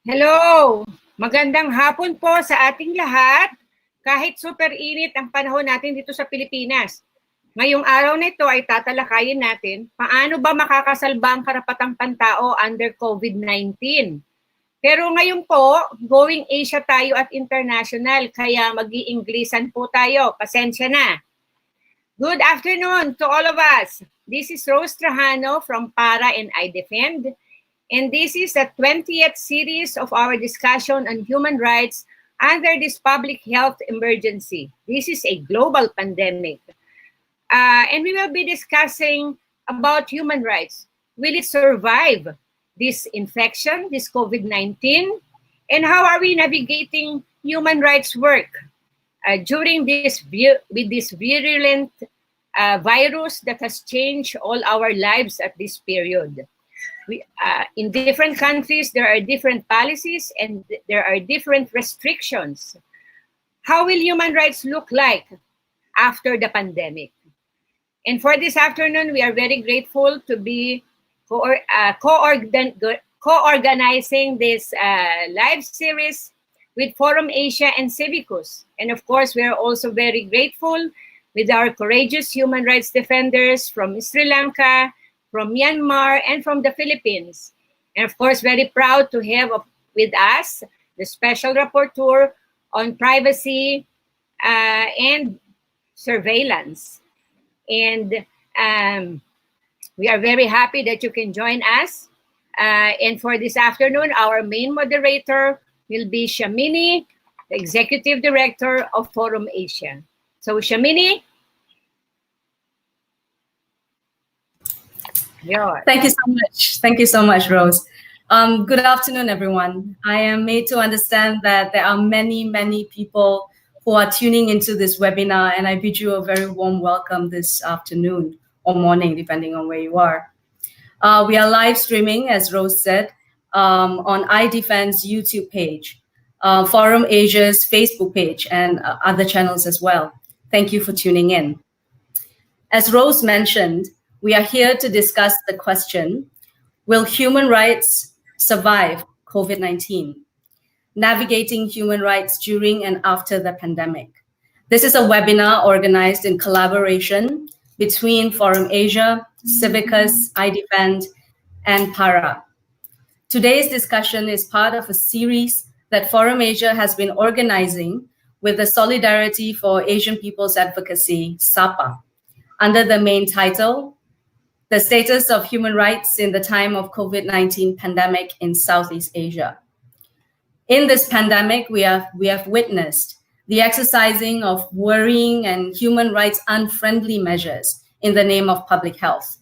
Hello! Magandang hapon po sa ating lahat. Kahit super init ang panahon natin dito sa Pilipinas, ngayong araw na ito ay tatalakayin natin paano ba makakasalba ang karapatang pantao under COVID-19. Pero ngayon po, going Asia tayo at international, kaya mag-i-Inglesan po tayo. Pasensya na. Good afternoon to all of us. This is Rose Trajano from Para and iDEFEND. And this is the 20th series of our discussion on human rights under this public health emergency. This is a global pandemic. And we will be discussing about human rights. Will it survive this infection, this COVID-19? And how are we navigating human rights work during this virulent virus that has changed all our lives at this period? In different countries, there are different policies and there are different restrictions. How will human rights look like after the pandemic? And for this afternoon, we are very grateful to be co-organizing this live series with Forum Asia and Civicus. And of course, we are also very grateful with our courageous human rights defenders from Sri Lanka, from Myanmar, and from the Philippines. And of course, very proud to have with us the Special Rapporteur on Privacy and Surveillance. And we are very happy that you can join us. And for this afternoon, our main moderator will be Shamini, the Executive Director of Forum Asia. So Shamini, thank you so much. Thank you so much, Rose. Good afternoon, everyone. I am made to understand that there are many, many people who are tuning into this webinar, and I bid you a very warm welcome this afternoon or morning, depending on where you are. We are live streaming, as Rose said, on iDEFEND's YouTube page, Forum Asia's Facebook page, and other channels as well. Thank you for tuning in. As Rose mentioned, we are here to discuss the question, will human rights survive COVID-19? Navigating human rights during and after the pandemic. This is a webinar organized in collaboration between Forum Asia, Civicus, iDEFEND, and Para. Today's discussion is part of a series that Forum Asia has been organizing with the Solidarity for Asian People's Advocacy, SAPA, under the main title, The Status of Human Rights in the Time of COVID-19 Pandemic in Southeast Asia. In this pandemic, we have witnessed the exercising of worrying and human rights unfriendly measures in the name of public health.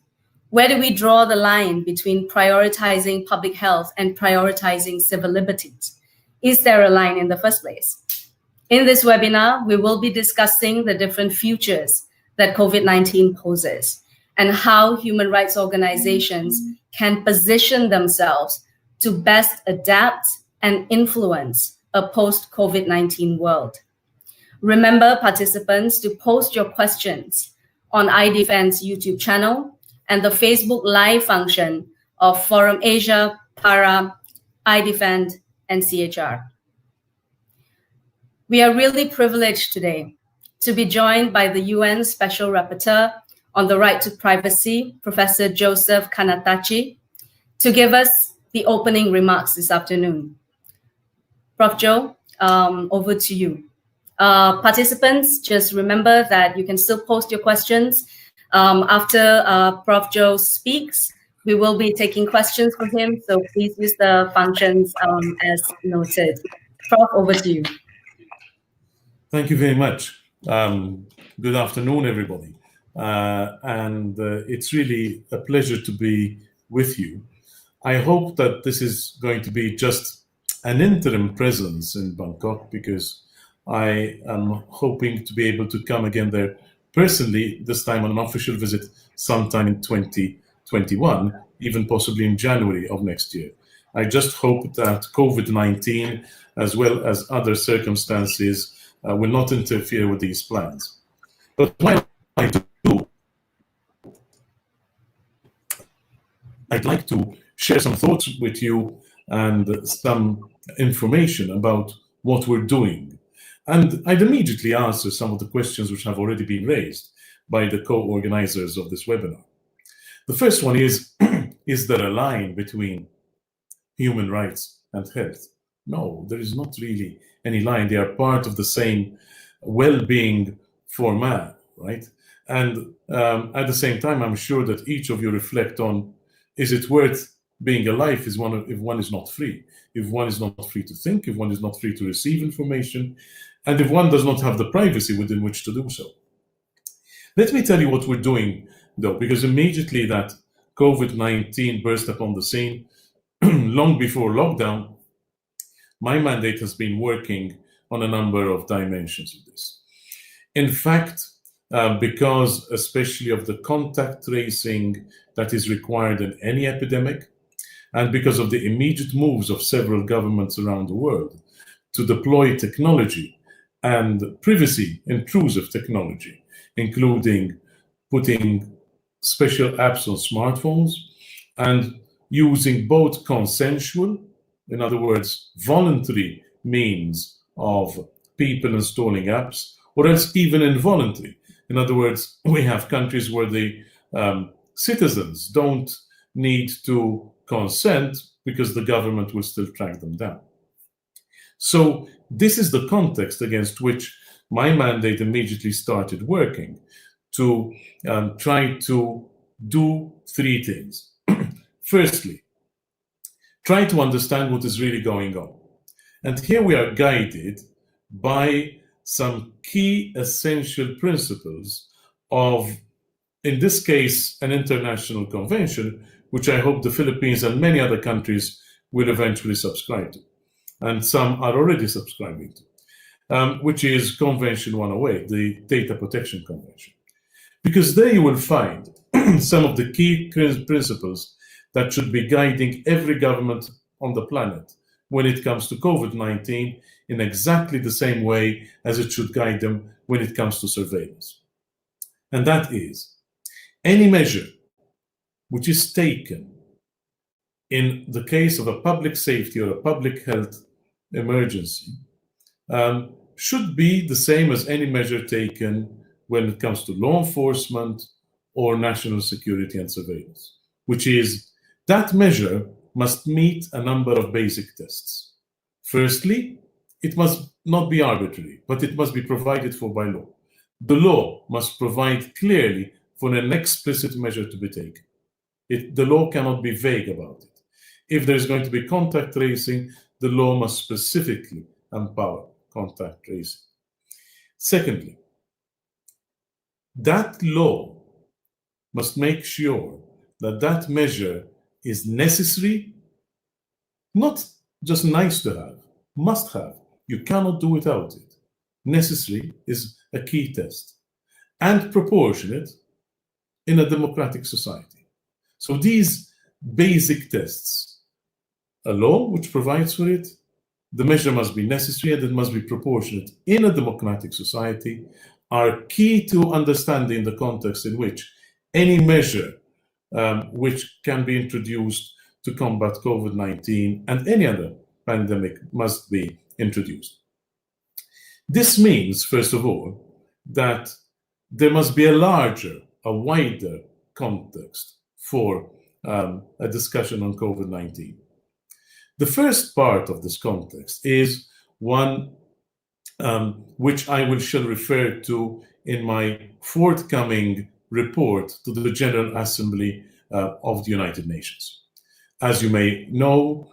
Where do we draw the line between prioritizing public health and prioritizing civil liberties? Is there a line in the first place? In this webinar, we will be discussing the different futures that COVID-19 poses and how human rights organizations can position themselves to best adapt and influence a post-COVID-19 world. Remember, participants, to post your questions on iDEFEND's YouTube channel and the Facebook Live function of Forum Asia, Para, iDEFEND, and CHR. We are really privileged today to be joined by the UN Special Rapporteur on the right to privacy, Professor Joseph Kanatachi, to give us the opening remarks this afternoon. Prof. Joe, over to you. Participants, just remember that you can still post your questions. After Prof. Joe speaks, we will be taking questions from him, so please use the functions as noted. Prof, over to you. Thank you very much. Good afternoon, everybody. It's really a pleasure to be with you. I hope that this is going to be just an interim presence in Bangkok, because I am hoping to be able to come again there personally, this time on an official visit sometime in 2021, even possibly in January of next year. I just hope that COVID-19, as well as other circumstances, will not interfere with these plans. But while I do, I'd like to share some thoughts with you and some information about what we're doing. And I'd immediately answer some of the questions which have already been raised by the co-organizers of this webinar. The first one is there a line between human rights and health? No, there is not really any line. They are part of the same well-being for man, right? And at the same time, I'm sure that each of you reflect on, is it worth being alive if one is not free? If one is not free to think, if one is not free to receive information, and if one does not have the privacy within which to do so. Let me tell you what we're doing, though, because immediately that COVID-19 burst upon the scene, long before lockdown, my mandate has been working on a number of dimensions of this. In fact, because especially of the contact tracing that is required in any epidemic, and because of the immediate moves of several governments around the world to deploy technology and privacy-intrusive technology, including putting special apps on smartphones and using both consensual, in other words, voluntary means of people installing apps, or else even involuntary. In other words, we have countries where the citizens don't need to consent because the government will still track them down. So this is the context against which my mandate immediately started working to try to do three things. Firstly, try to understand what is really going on. And here we are guided by some key essential principles of, in this case, an international convention, which I hope the Philippines and many other countries will eventually subscribe to. And some are already subscribing to, which is Convention 108, the Data Protection Convention. Because there you will find some of the key principles that should be guiding every government on the planet when it comes to COVID-19 in exactly the same way as it should guide them when it comes to surveillance. And that is, any measure which is taken in the case of a public safety or a public health emergency should be the same as any measure taken when it comes to law enforcement or national security and surveillance, which is that measure must meet a number of basic tests. Firstly, it must not be arbitrary, but it must be provided for by law. The law must provide clearly for an explicit measure to be taken. The law cannot be vague about it. If there is going to be contact tracing, the law must specifically empower contact tracing. Secondly, that law must make sure that that measure is necessary, not just nice to have, must have. You cannot do without it. Necessary is a key test, and proportionate in a democratic society. So these basic tests, a law which provides for it, the measure must be necessary, and it must be proportionate in a democratic society, are key to understanding the context in which any measure which can be introduced to combat COVID-19 and any other pandemic must be introduced. This means, first of all, that there must be a larger, a wider context for a discussion on COVID-19. The first part of this context is one which I shall refer to in my forthcoming report to the General Assembly of the United Nations. As you may know,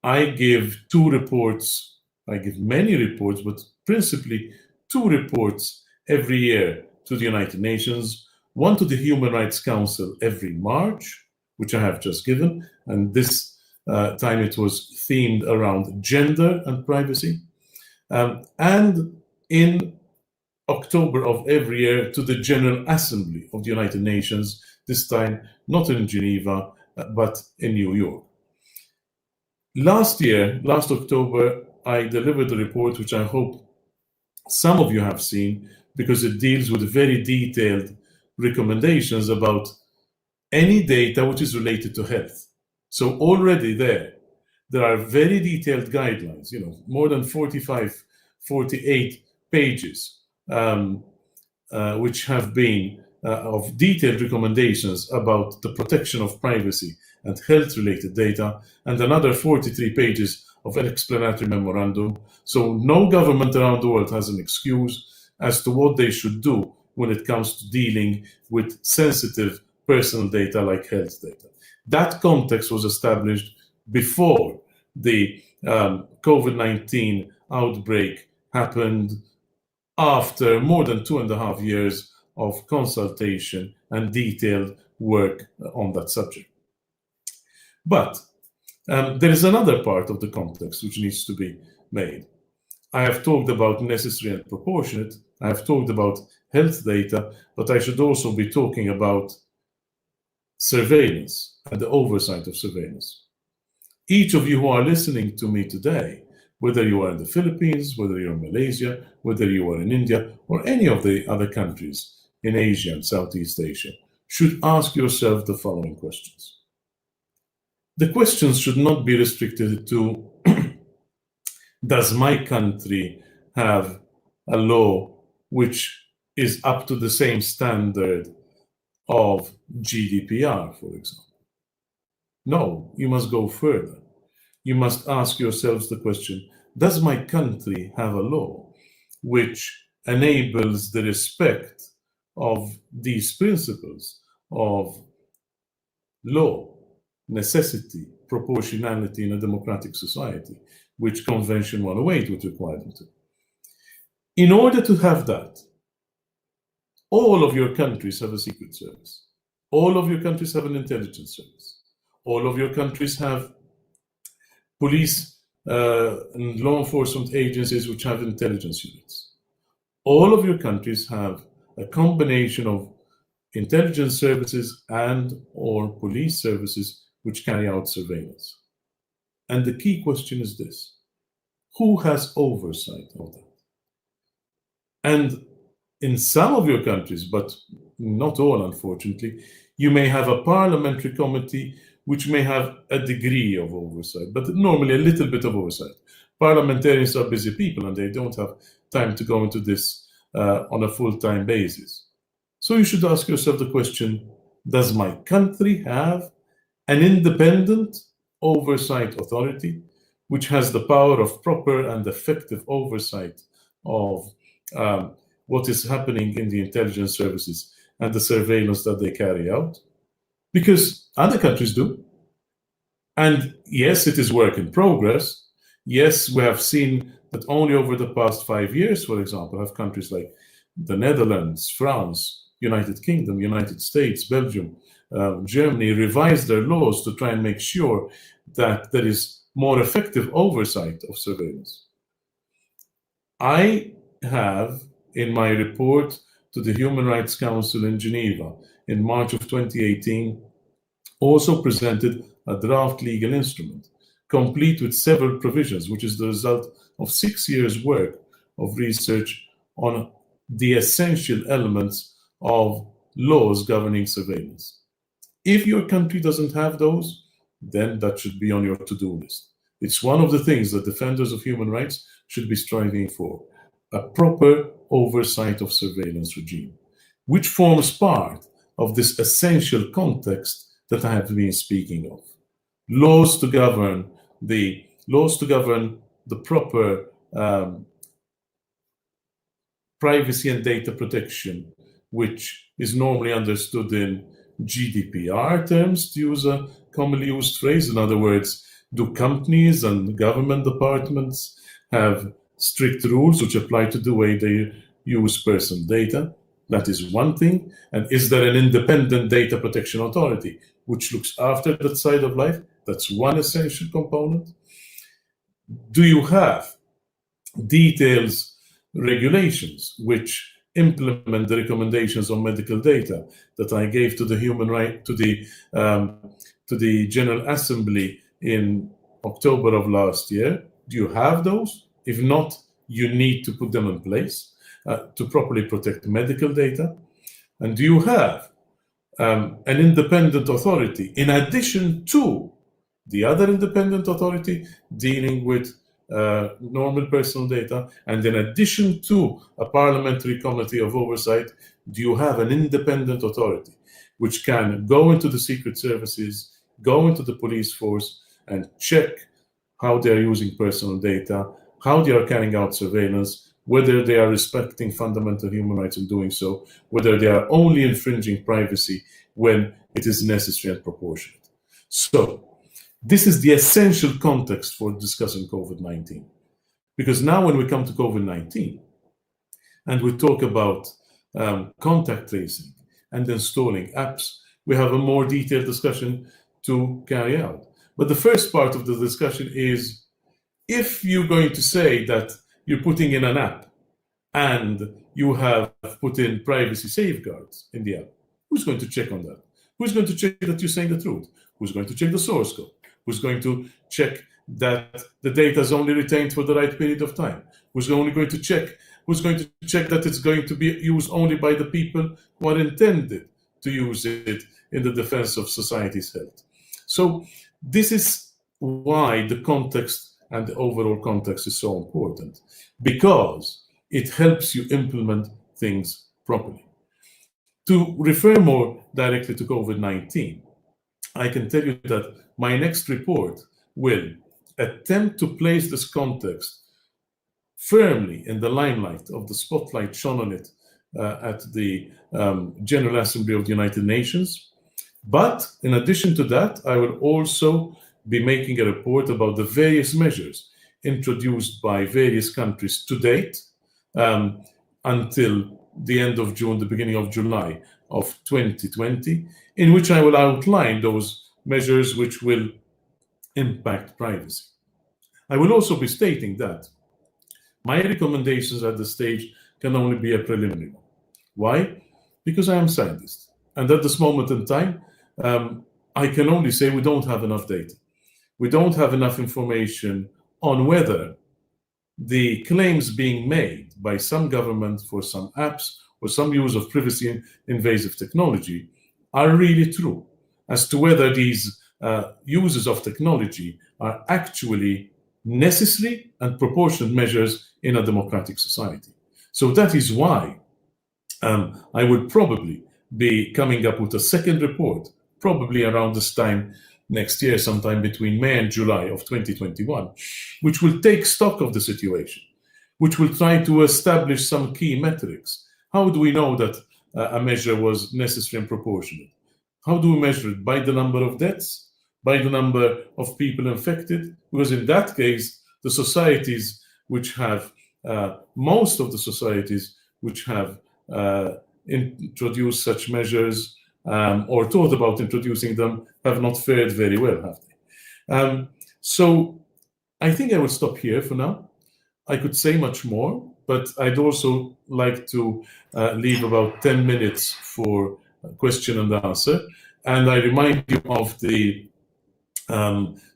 I give two reports. I give many reports, but principally two reports every year to the United Nations, one to the Human Rights Council every March, which I have just given, and this time it was themed around gender and privacy, and in October of every year to the General Assembly of the United Nations, this time not in Geneva, but in New York. Last October, I delivered a report which I hope some of you have seen, because it deals with very detailed recommendations about any data which is related to health. So already there there are very detailed guidelines, more than 45, 48 pages, which have been of detailed recommendations about the protection of privacy and health-related data, and another 43 pages of an explanatory memorandum. So no government around the world has an excuse as to what they should do when it comes to dealing with sensitive personal data like health data. That context was established before the COVID-19 outbreak happened, after more than 2.5 years of consultation and detailed work on that subject. But there is another part of the context which needs to be made. I have talked about necessary and proportionate. I have talked about health data, but I should also be talking about surveillance and the oversight of surveillance. Each of you who are listening to me today, whether you are in the Philippines, whether you're in Malaysia, whether you are in India, or any of the other countries in Asia and Southeast Asia, should ask yourself the following questions. The questions should not be restricted to, does my country have a law which is up to the same standard of GDPR, for example? No, you must go further. You must ask yourselves the question, does my country have a law which enables the respect of these principles of law, necessity, proportionality in a democratic society, which Convention 108 would require them to? In order to have that, all of your countries have a secret service. All of your countries have an intelligence service. All of your countries have police and law enforcement agencies which have intelligence units. All of your countries have a combination of intelligence services and or police services which carry out surveillance. And the key question is this: who has oversight of that? And in some of your countries, but not all, unfortunately, you may have a parliamentary committee which may have a degree of oversight, but normally a little bit of oversight. Parliamentarians are busy people and they don't have time to go into this on a full-time basis. So you should ask yourself the question, does my country have an independent oversight authority which has the power of proper and effective oversight of what is happening in the intelligence services and the surveillance that they carry out? Because other countries do. And yes, it is work in progress. Yes, we have seen that only over the past 5 years, for example, have countries like the Netherlands, France, United Kingdom, United States, Belgium, Germany revised their laws to try and make sure that there is more effective oversight of surveillance. I have, in my report to the Human Rights Council in Geneva in March of 2018, also presented a draft legal instrument, complete with several provisions, which is the result of 6 years' work of research on the essential elements of laws governing surveillance. If your country doesn't have those, then that should be on your to-do list. It's one of the things that defenders of human rights should be striving for: a proper oversight of surveillance regime, which forms part of this essential context that I have been speaking of. Laws to govern the proper privacy and data protection, which is normally understood in GDPR terms, to use a commonly used phrase. In other words, do companies and government departments have strict rules which apply to the way they use personal data? That is one thing. And is there an independent data protection authority which looks after that side of life? That's one essential component. Do you have details, regulations which implement the recommendations on medical data that I gave to the to the General Assembly in October of last year? Do you have those? If not, you need to put them in place to properly protect medical data. And do you have an independent authority, in addition to the other independent authority dealing with normal personal data, and in addition to a parliamentary committee of oversight, do you have an independent authority which can go into the secret services, go into the police force, and check how they are using personal data, how they are carrying out surveillance, whether they are respecting fundamental human rights in doing so, whether they are only infringing privacy when it is necessary and proportionate. So this is the essential context for discussing COVID-19. Because now when we come to COVID-19 and we talk about contact tracing and installing apps, we have a more detailed discussion to carry out. But the first part of the discussion is, if you're going to say that you're putting in an app and you have put in privacy safeguards in the app, who's going to check on that? Who's going to check that you're saying the truth? Who's going to check the source code? Who's going to check that the data is only retained for the right period of time? Who's going to check that it's going to be used only by the people who are intended to use it in the defense of society's health? So this is why the context and the overall context is so important, because it helps you implement things properly. To refer more directly to COVID-19, I can tell you that my next report will attempt to place this context firmly in the limelight of the spotlight shone on it at the General Assembly of the United Nations. But in addition to that, I will also be making a report about the various measures introduced by various countries to date until the end of June, the beginning of July of 2020, in which I will outline those measures which will impact privacy. I will also be stating that my recommendations at this stage can only be a preliminary one. Why? Because I am a scientist. And at this moment in time, I can only say we don't have enough data. We don't have enough information on whether the claims being made by some government for some apps or some use of privacy invasive technology are really true, as to whether these uses of technology are actually necessary and proportionate measures in a democratic society. So that is why I would probably be coming up with a second report, probably around this time next year, sometime between May and July of 2021, which will take stock of the situation, which will try to establish some key metrics. How do we know that a measure was necessary and proportionate? How do we measure it? By the number of deaths? By the number of people infected? Because in that case, the societies which have, most of the societies which have introduced such measures or thought about introducing them have not fared very well, have they? So I think I will stop here for now. I could say much more, but I'd also like to leave about 10 minutes for question and answer. And I remind you of the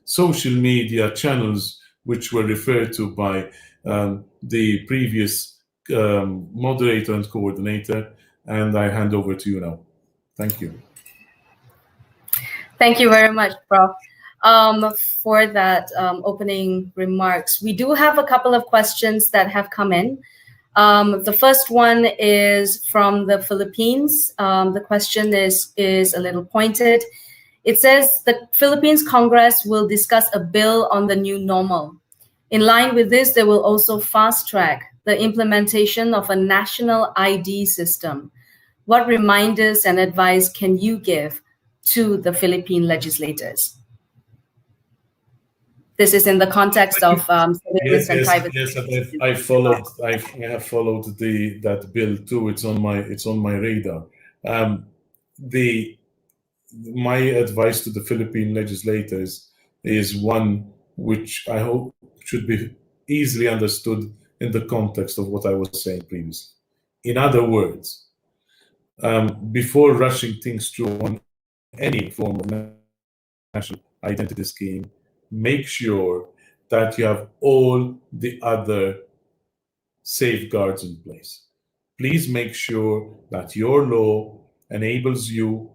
social media channels which were referred to by the previous moderator and coordinator. And I hand over to you now. Thank you. Thank you very much, Prof. For that opening remarks. We do have a couple of questions that have come in. The first one is from the Philippines. The question is a little pointed. It says the Philippines Congress will discuss a bill on the new normal. In line with this, they will also fast track the implementation of a national ID system. What reminders and advice can you give to the Philippine legislators? This is in the context of surveillance and privacy. Yes, I have followed that bill too. It's on my radar. My advice to the Philippine legislators is one which I hope should be easily understood in the context of what I was saying previously. In other words, before rushing things through on any form of national identity scheme, make sure that you have all the other safeguards in place. Please make sure that your law enables you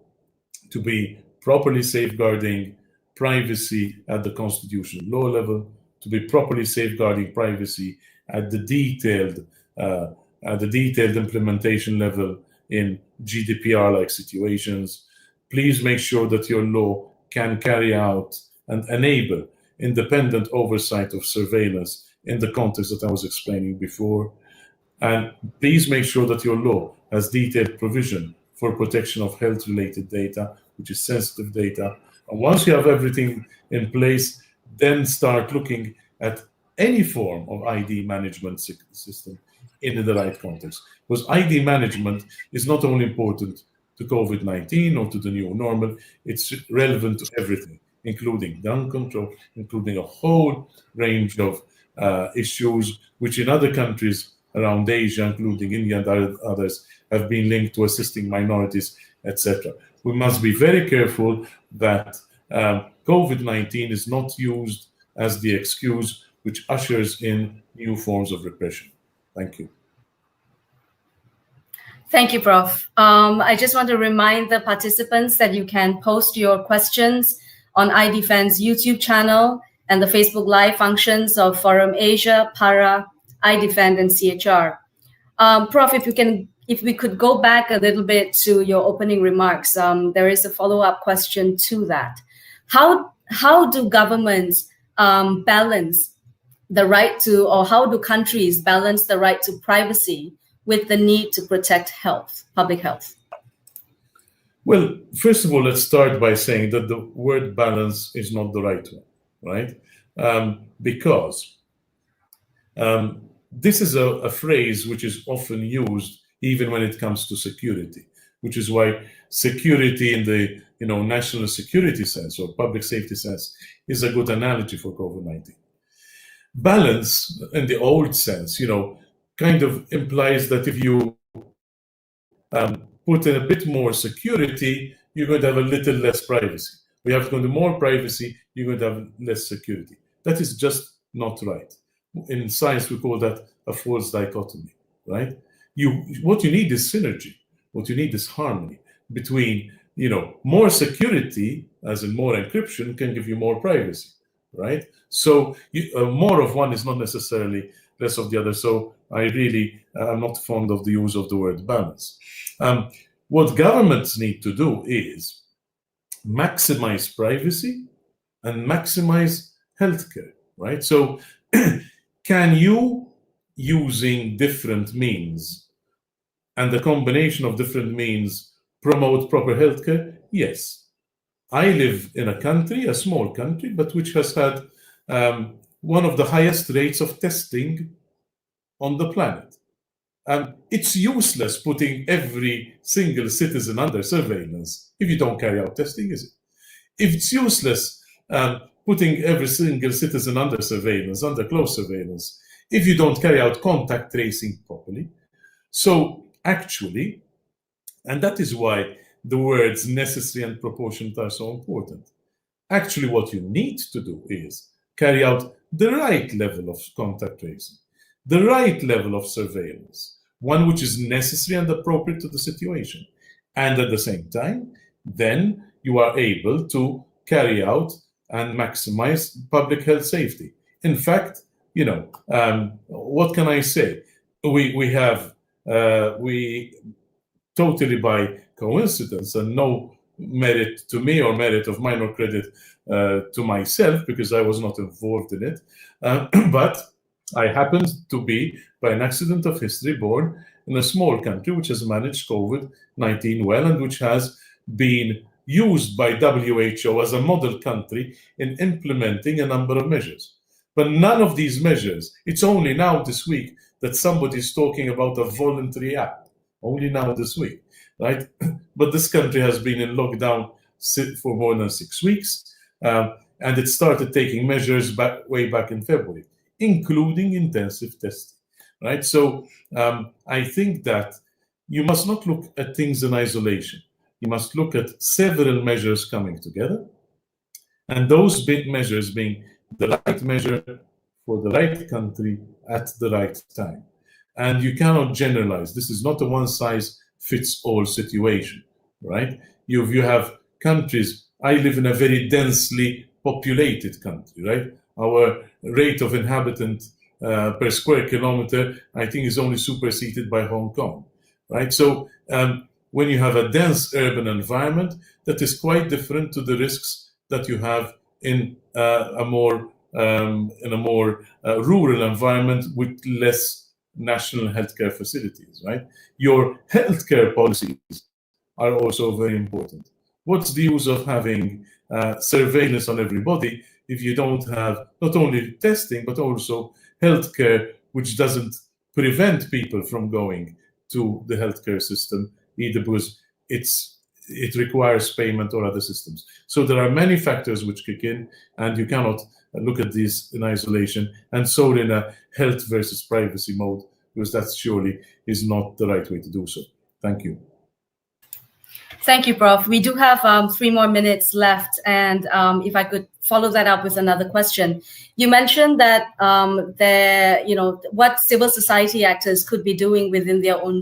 to be properly safeguarding privacy at the constitutional law level, to be properly safeguarding privacy at the detailed implementation level in GDPR-like situations. Please make sure that your law can carry out and enable independent oversight of surveillance in the context that I was explaining before. And please make sure that your law has detailed provision for protection of health-related data, which is sensitive data. And once you have everything in place, then start looking at any form of ID management system in the right context. Because ID management is not only important to COVID-19 or to the new normal, it's relevant to everything, including gun control, including a whole range of issues which in other countries around Asia, including India and others, have been linked to assisting minorities, etc. We must be very careful that COVID-19 is not used as the excuse which ushers in new forms of repression. Thank you. Thank you, Prof. I just want to remind the participants that you can post your questions on iDefend's YouTube channel and the Facebook Live functions of Forum Asia, PARA, iDefend, and CHR. Prof, if we could go back a little bit to your opening remarks, there is a follow-up question to that. How do governments balance the right to, or how do countries balance the right to privacy with the need to protect health, public health? Well, first of all, let's start by saying that the word balance is not the right one, right? Because this is a phrase which is often used even when it comes to security, which is why security in the national security sense or public safety sense is a good analogy for COVID-19. Balance in the old sense, kind of implies that if you put in a bit more security, you're going to have a little less privacy. We have going to more privacy, you're going to have less security. That is just not right. In science, we call that a false dichotomy, right? What you need is synergy. What you need is harmony between, more security, as in more encryption, can give you more privacy, right? So more of one is not necessarily less of the other. So I really am not fond of the use of the word balance. What governments need to do is maximize privacy and maximize healthcare, right? So can you, using different means and the combination of different means, promote proper healthcare? Yes. I live in a country, a small country, but which has had one of the highest rates of testing on the planet. It's useless putting every single citizen under surveillance if you don't carry out testing, is it? If it's useless putting every single citizen under surveillance, under close surveillance, if you don't carry out contact tracing properly. So actually, and that is why the words necessary and proportionate are so important. Actually, what you need to do is carry out the right level of contact tracing, the right level of surveillance, one which is necessary and appropriate to the situation. And at the same time, then you are able to carry out and maximize public health safety. In fact, what can I say? We totally by coincidence and no merit to me or merit of mine or credit to myself, because I was not involved in it, but I happened to be, by an accident of history, born in a small country which has managed COVID-19 well and which has been used by WHO as a model country in implementing a number of measures. But none of these measures, it's only now this week that somebody's talking about a voluntary app, only now this week, right? But this country has been in lockdown for more than 6 weeks, and it started taking measures way back in February, including intensive testing, right? So I think that you must not look at things in isolation. You must look at several measures coming together, and those big measures being the right measure for the right country at the right time. And you cannot generalize. This is not a one-size-fits-all situation, right? You have countries I live in a very densely populated country, right? Our rate of inhabitant per square kilometer, I think, is only superseded by Hong Kong, right? So when you have a dense urban environment, that is quite different to the risks that you have in a more rural environment with less national healthcare facilities, right? Your healthcare policies are also very important. What's the use of having surveillance on everybody if you don't have not only testing but also healthcare, which doesn't prevent people from going to the healthcare system, either because it requires payment or other systems. So there are many factors which kick in, and you cannot look at these in isolation and solely in a health versus privacy mode, because that surely is not the right way to do so. Thank you. Thank you, Prof. We do have 3 more minutes left, and if I could follow that up with another question. You mentioned that what civil society actors could be doing within their own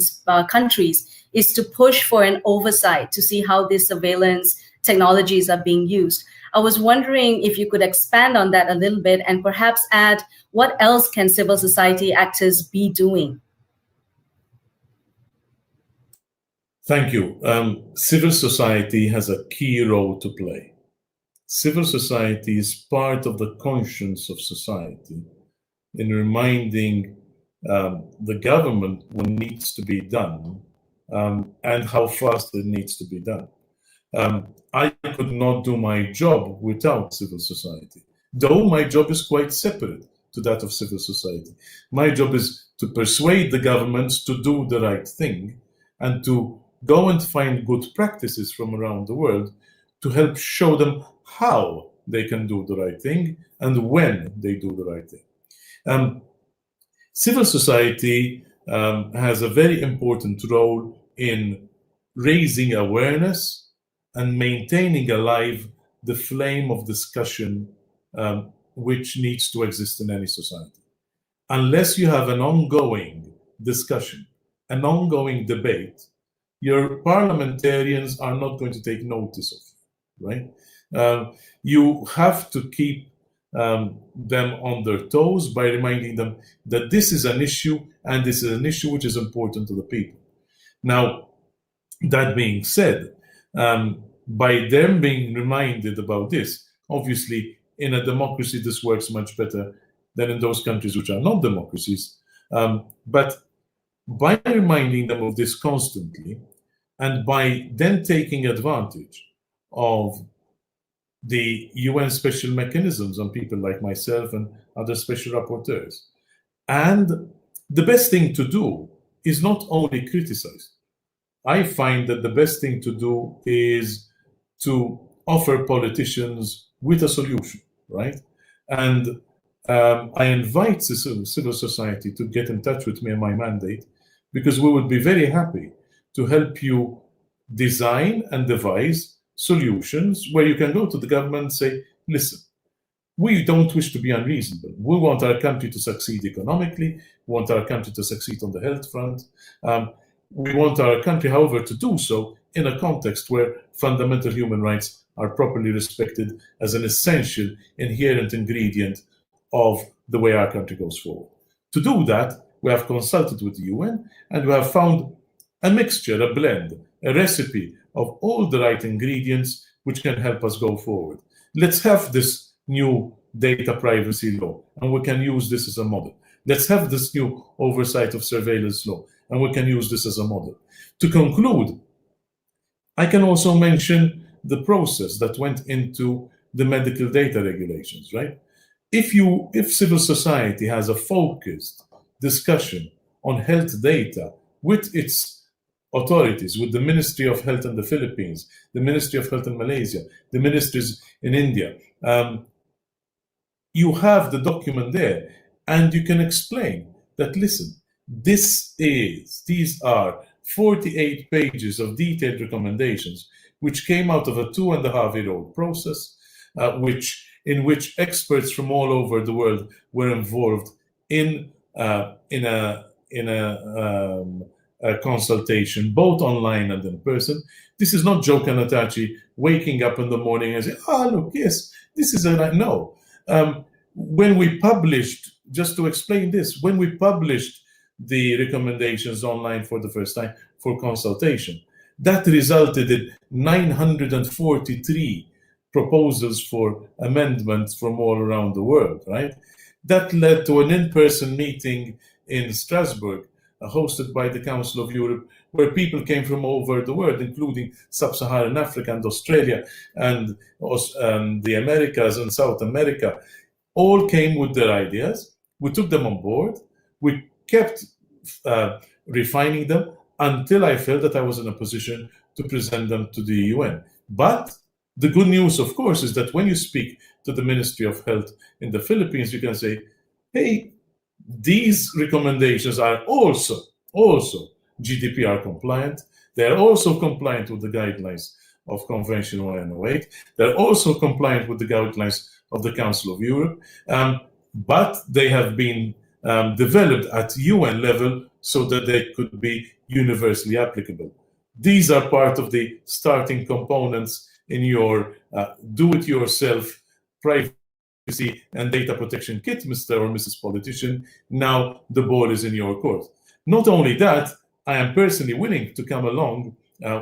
countries is to push for an oversight to see how these surveillance technologies are being used. I was wondering if you could expand on that a little bit and perhaps add what else can civil society actors be doing? Thank you. Civil society has a key role to play. Civil society is part of the conscience of society in reminding the government what needs to be done and how fast it needs to be done. I could not do my job without civil society, though my job is quite separate to that of civil society. My job is to persuade the governments to do the right thing and to go and find good practices from around the world to help show them how they can do the right thing and when they do the right thing. Civil society has a very important role in raising awareness and maintaining alive the flame of discussion which needs to exist in any society. Unless you have an ongoing discussion, an ongoing debate, your parliamentarians are not going to take notice of you, right? You have to keep them on their toes by reminding them that this is an issue, and this is an issue which is important to the people. Now, that being said, by them being reminded about this, obviously in a democracy this works much better than in those countries which are not democracies. But by reminding them of this constantly, and by then taking advantage of the UN special mechanisms on people like myself and other special rapporteurs. And the best thing to do is not only criticize. I find that the best thing to do is to offer politicians with a solution, right? And I invite civil society to get in touch with me in my mandate, because we would be very happy to help you design and devise solutions where you can go to the government and say, listen, we don't wish to be unreasonable. We want our country to succeed economically. We want our country to succeed on the health front. We want our country, however, to do so in a context where fundamental human rights are properly respected as an essential, inherent ingredient of the way our country goes forward. To do that, we have consulted with the UN, and we have found a mixture, a blend, a recipe of all the right ingredients which can help us go forward. Let's have this new data privacy law, and we can use this as a model. Let's have this new oversight of surveillance law, and we can use this as a model. To conclude, I can also mention the process that went into the medical data regulations, right? If civil society has a focused discussion on health data with its authorities, with the Ministry of Health in the Philippines, the Ministry of Health in Malaysia, the ministries in India, you have the document there, and you can explain that, listen, these are 48 pages of detailed recommendations which came out of a 2.5-year-old process, in which experts from all over the world were involved in a consultation, both online and in person. This is not Joe Kanatachi waking up in the morning and saying, look, yes, this is a... No. When we published, just to explain this, when we published the recommendations online for the first time for consultation, that resulted in 943 proposals for amendments from all around the world, right? That led to an in-person meeting in Strasbourg, hosted by the Council of Europe, where people came from all over the world, including Sub-Saharan Africa and Australia and the Americas and South America, all came with their ideas. We took them on board. We kept refining them until I felt that I was in a position to present them to the UN. But the good news, of course, is that when you speak to the Ministry of Health in the Philippines, you can say, hey, these recommendations are also GDPR compliant. They're also compliant with the guidelines of Convention 108. They're also compliant with the guidelines of the Council of Europe, but they have been developed at UN level so that they could be universally applicable. These are part of the starting components in your do-it-yourself privacy and data protection kit, Mr. or Mrs. Politician. Now the ball is in your court. Not only that, I am personally willing to come along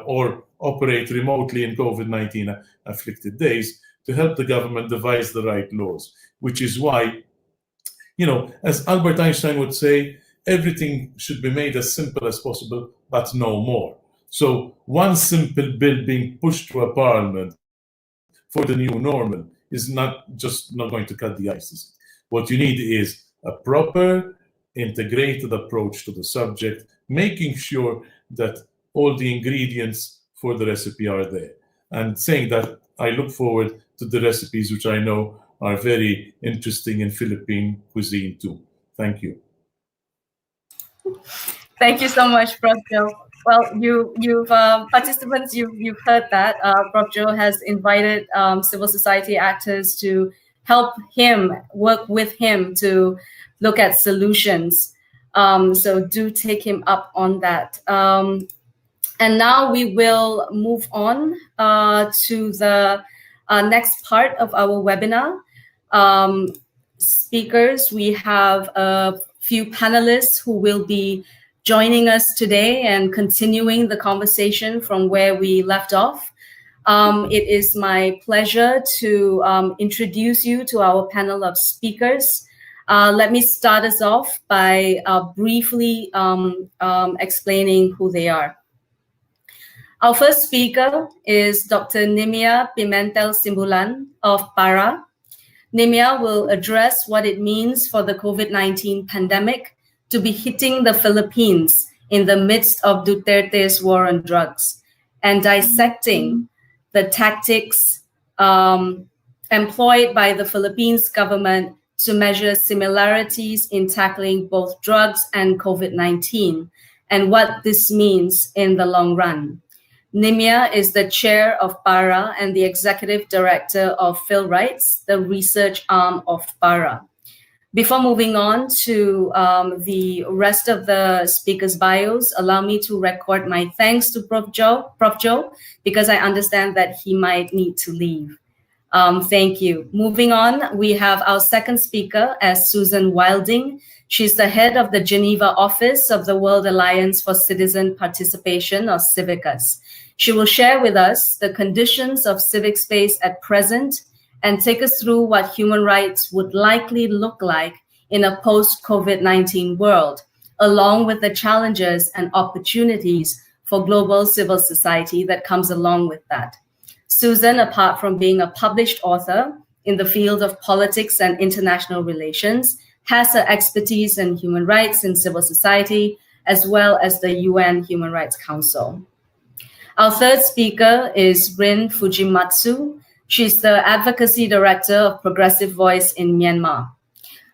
or operate remotely in COVID-19 afflicted days to help the government devise the right laws, which is why, as Albert Einstein would say, everything should be made as simple as possible, but no more. So one simple bill being pushed through a parliament for the new normal is not going to cut the ice. What you need is a proper, integrated approach to the subject, making sure that all the ingredients for the recipe are there. And saying that, I look forward to the recipes, which I know are very interesting in Philippine cuisine too. Thank you. Thank you so much, Prof. Joe. Well, you've participants, you've heard that Prof. Joe has invited civil society actors to help him, work with him to look at solutions. So do take him up on that. And now we will move on to the next part of our webinar. Speakers, we have a few panelists who will be joining us today and continuing the conversation from where we left off. It is my pleasure to introduce you to our panel of speakers. Let me start us off by briefly explaining who they are. Our first speaker is Dr. Nimia Pimentel Simbulan of PARA. Nimia will address what it means for the COVID-19 pandemic to be hitting the Philippines in the midst of Duterte's war on drugs and dissecting the tactics employed by the Philippines government to measure similarities in tackling both drugs and COVID-19 and what this means in the long run. Nimia is the chair of PARA and the executive director of PhilRights, the research arm of PARA. Before moving on to the rest of the speakers' bios, allow me to record my thanks to Prof. Joe, because I understand that he might need to leave. Thank you. Moving on, we have our second speaker as Susan Wilding. She's the head of the Geneva office of the World Alliance for Citizen Participation, or Civicus. She will share with us the conditions of civic space at present and take us through what human rights would likely look like in a post-COVID-19 world, along with the challenges and opportunities for global civil society that comes along with that. Susan, apart from being a published author in the field of politics and international relations, has her expertise in human rights and civil society, as well as the UN Human Rights Council. Our third speaker is Rin Fujimatsu. She's the Advocacy Director of Progressive Voice in Myanmar.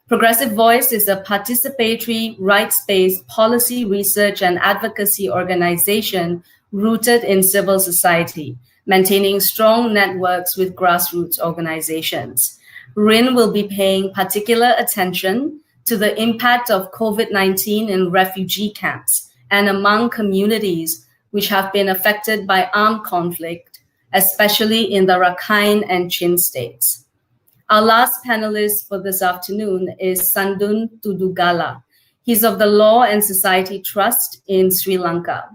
Progressive Voice is a participatory, rights-based policy research and advocacy organization rooted in civil society, maintaining strong networks with grassroots organizations. Rin will be paying particular attention to the impact of COVID-19 in refugee camps and among communities which have been affected by armed conflict, especially in the Rakhine and Chin states. Our last panelist for this afternoon is Sandun Tudugala. He's of the Law and Society Trust in Sri Lanka.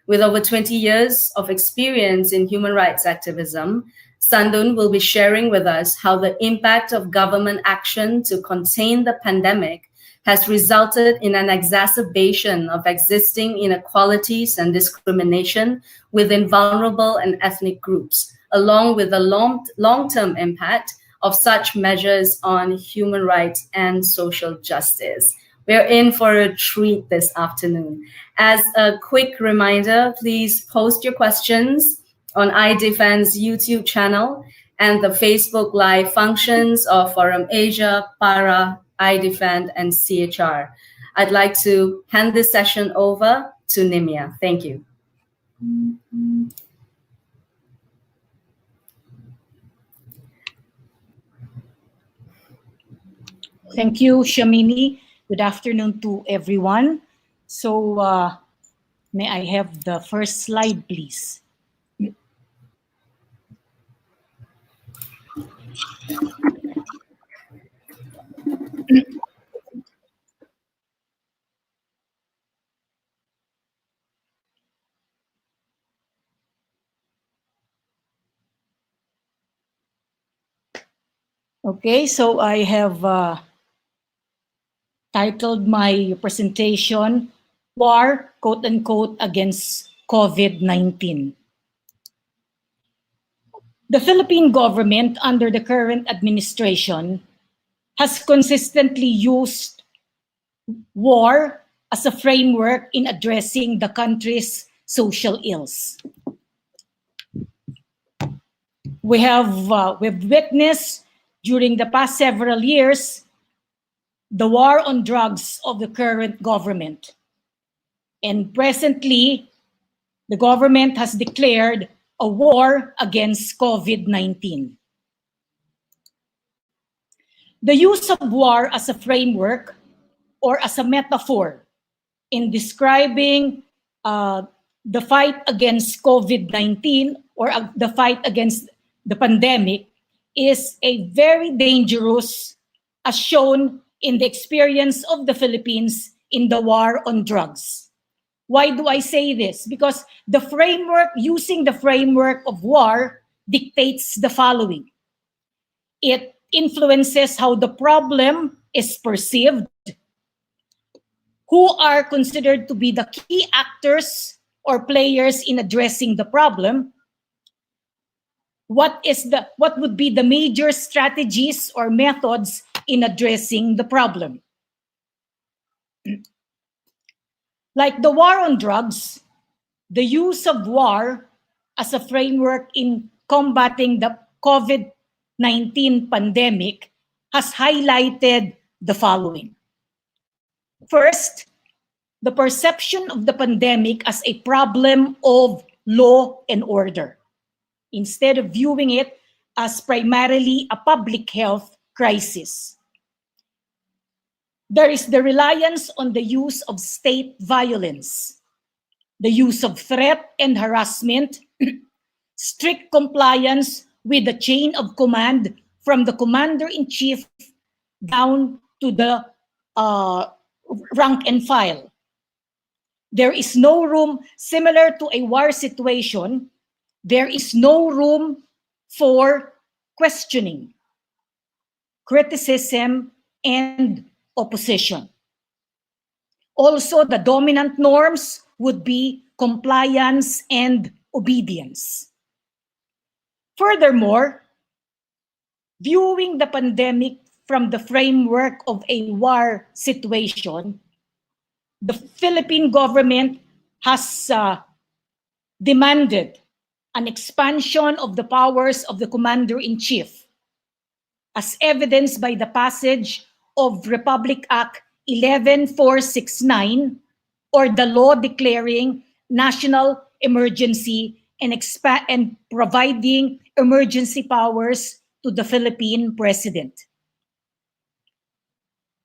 With over 20 years of experience in human rights activism, Sandun will be sharing with us how the impact of government action to contain the pandemic has resulted in an exacerbation of existing inequalities and discrimination within vulnerable and ethnic groups, along with the long-term impact of such measures on human rights and social justice. We're in for a treat this afternoon. As a quick reminder, please post your questions on iDefend's YouTube channel and the Facebook Live functions of Forum Asia, PARA, iDefend, and CHR. I'd like to hand this session over to Nimia. Thank you. Thank you, Shamini. Good afternoon to everyone. So may I have the first slide, please? Okay, so I have titled my presentation, War, quote unquote, against COVID-19. The Philippine government under the current administration has consistently used war as a framework in addressing the country's social ills. We've witnessed during the past several years the war on drugs of the current government. And presently, the government has declared a war against COVID-19. The use of war as a framework or as a metaphor in describing the fight against COVID-19 or the fight against the pandemic is a very dangerous, as shown in the experience of the Philippines in the war on drugs. Why do I say this? Because the framework, using the framework of war, dictates the following. It influences how the problem is perceived, who are considered to be the key actors or players in addressing the problem, what would be the major strategies or methods in addressing the problem. Like the war on drugs, the use of war as a framework in combating the COVID-19 pandemic has highlighted the following. First, the perception of the pandemic as a problem of law and order, instead of viewing it as primarily a public health crisis. There is the reliance on the use of state violence, the use of threat and harassment, strict compliance with the chain of command from the commander-in-chief down to the rank and file. There is no room, similar to a war situation, there is no room for questioning, criticism, and opposition. Also, the dominant norms would be compliance and obedience. Furthermore, viewing the pandemic from the framework of a war situation, the Philippine government has demanded an expansion of the powers of the Commander-in-Chief, as evidenced by the passage of Republic Act 11469, or the law declaring national emergency and providing emergency powers to the Philippine President.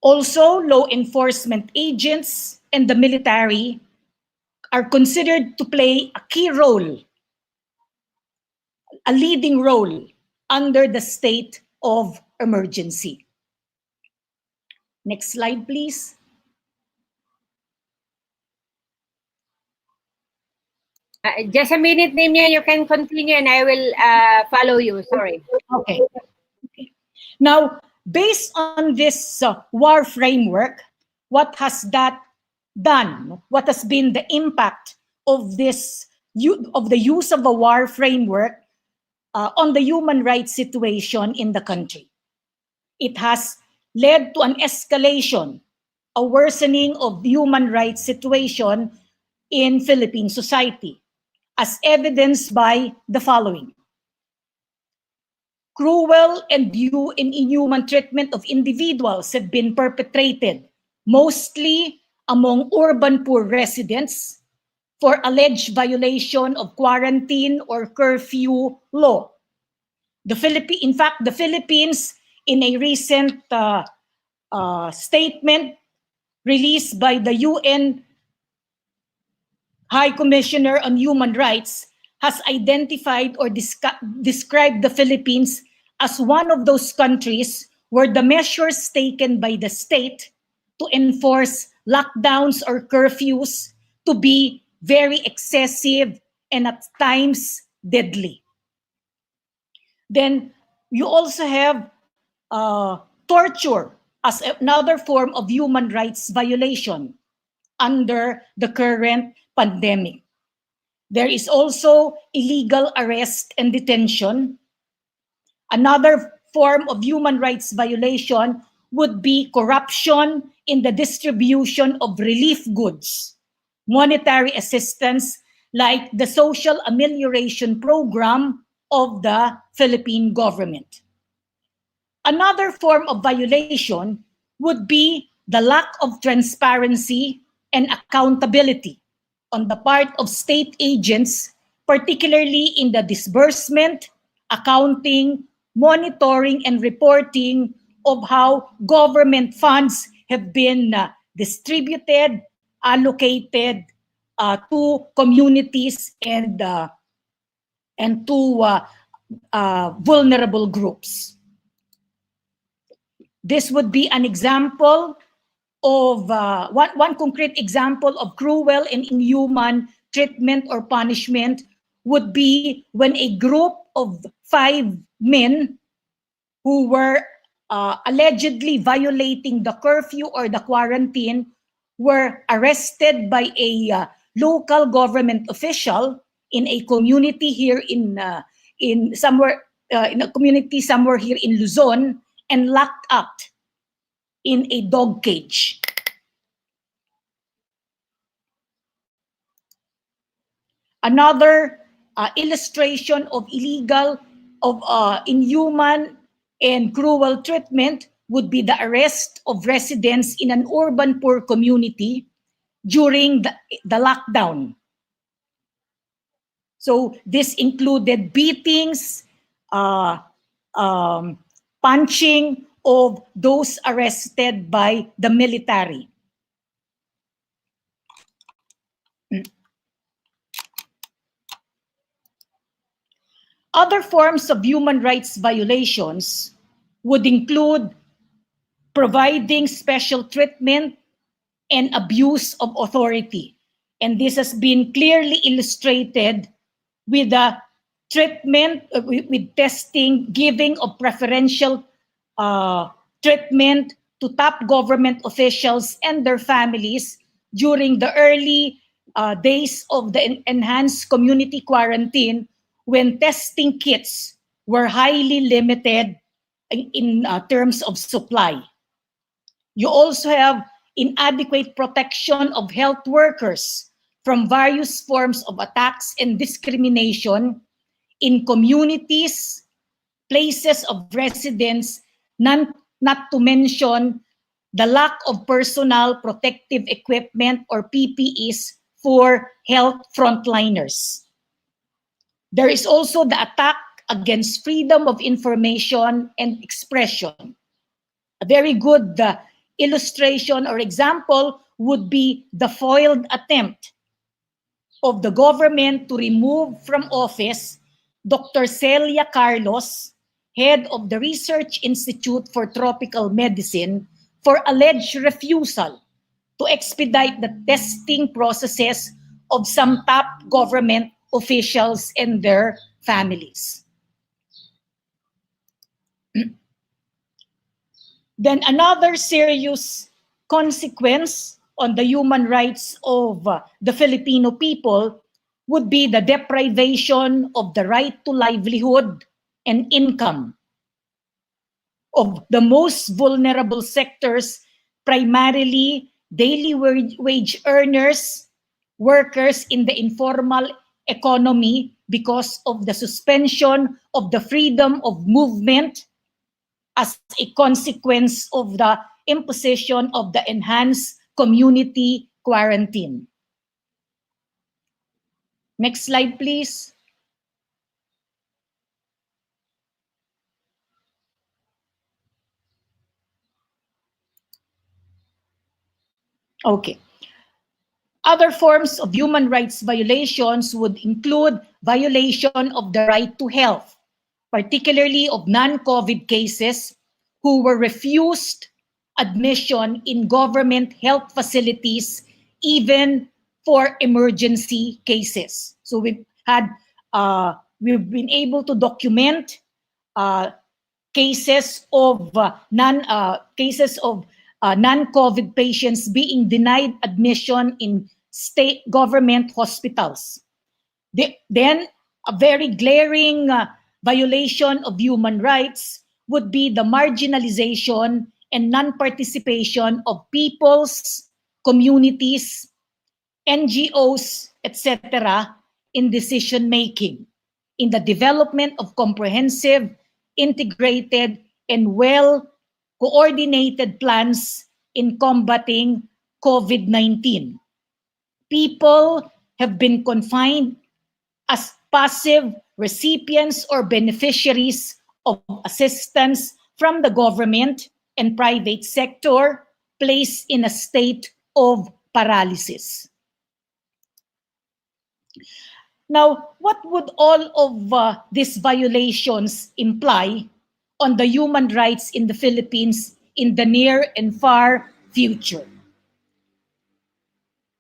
Also, law enforcement agents and the military are considered to play a key role, a leading role under the state of emergency. Next slide, please. Just a minute, Nimia, you can continue and I will follow you. Sorry. Okay. Now, based on this war framework, what has that done? What has been the impact of this of the use of a war framework on the human rights situation in the country? It has led to an escalation, a worsening of the human rights situation in Philippine society, as evidenced by the following. Cruel and inhuman treatment of individuals have been perpetrated, mostly among urban poor residents, for alleged violation of quarantine or curfew law. In fact, the Philippines, in a recent statement released by the UN High Commissioner on Human Rights, has identified or described the Philippines as one of those countries where the measures taken by the state to enforce lockdowns or curfews to be very excessive and at times deadly. Then you also have torture as another form of human rights violation under the current pandemic. There is also illegal arrest and detention. Another form of human rights violation would be corruption in the distribution of relief goods, monetary assistance like the social amelioration program of the Philippine government. Another form of violation would be the lack of transparency and accountability on the part of state agents, particularly in the disbursement, accounting, monitoring, and reporting of how government funds have been distributed, allocated to communities and to vulnerable groups. This would be an example of one concrete example of cruel and inhuman treatment or punishment would be when a group of 5 men who were allegedly violating the curfew or the quarantine were arrested by a local government official in a community here in a community somewhere here in Luzon and locked up in a dog cage. Another illustration of illegal, inhuman and cruel treatment would be the arrest of residents in an urban poor community during the lockdown. So this included beatings, punching of those arrested by the military. Other forms of human rights violations would include providing special treatment and abuse of authority. And this has been clearly illustrated with the treatment, with testing, giving of preferential treatment to top government officials and their families during the early days of the enhanced community quarantine, when testing kits were highly limited in terms of supply. You also have inadequate protection of health workers from various forms of attacks and discrimination in communities, places of residence, not to mention the lack of personal protective equipment or PPEs for health frontliners. There is also the attack against freedom of information and expression. A very good illustration or example would be the foiled attempt of the government to remove from office Dr. Celia Carlos, head of the Research Institute for Tropical Medicine, for alleged refusal to expedite the testing processes of some top government officials and their families. Then another serious consequence on the human rights of the Filipino people would be the deprivation of the right to livelihood and income of the most vulnerable sectors, primarily daily wage earners, workers in the informal economy, because of the suspension of the freedom of movement as a consequence of the imposition of the enhanced community quarantine. Next slide, please. Okay. Other forms of human rights violations would include violation of the right to health, particularly of non-COVID cases who were refused admission in government health facilities, even for emergency cases. So we've been able to document cases of non-COVID patients being denied admission in state government hospitals. Then a very glaring violation of human rights would be the marginalization and non-participation of peoples, communities, NGOs, etc., in decision making, in the development of comprehensive, integrated, and well coordinated plans in combating COVID-19. People have been confined as passive recipients or beneficiaries of assistance from the government and private sector, placed in a state of paralysis. Now, what would all of these violations imply on the human rights in the Philippines in the near and far future?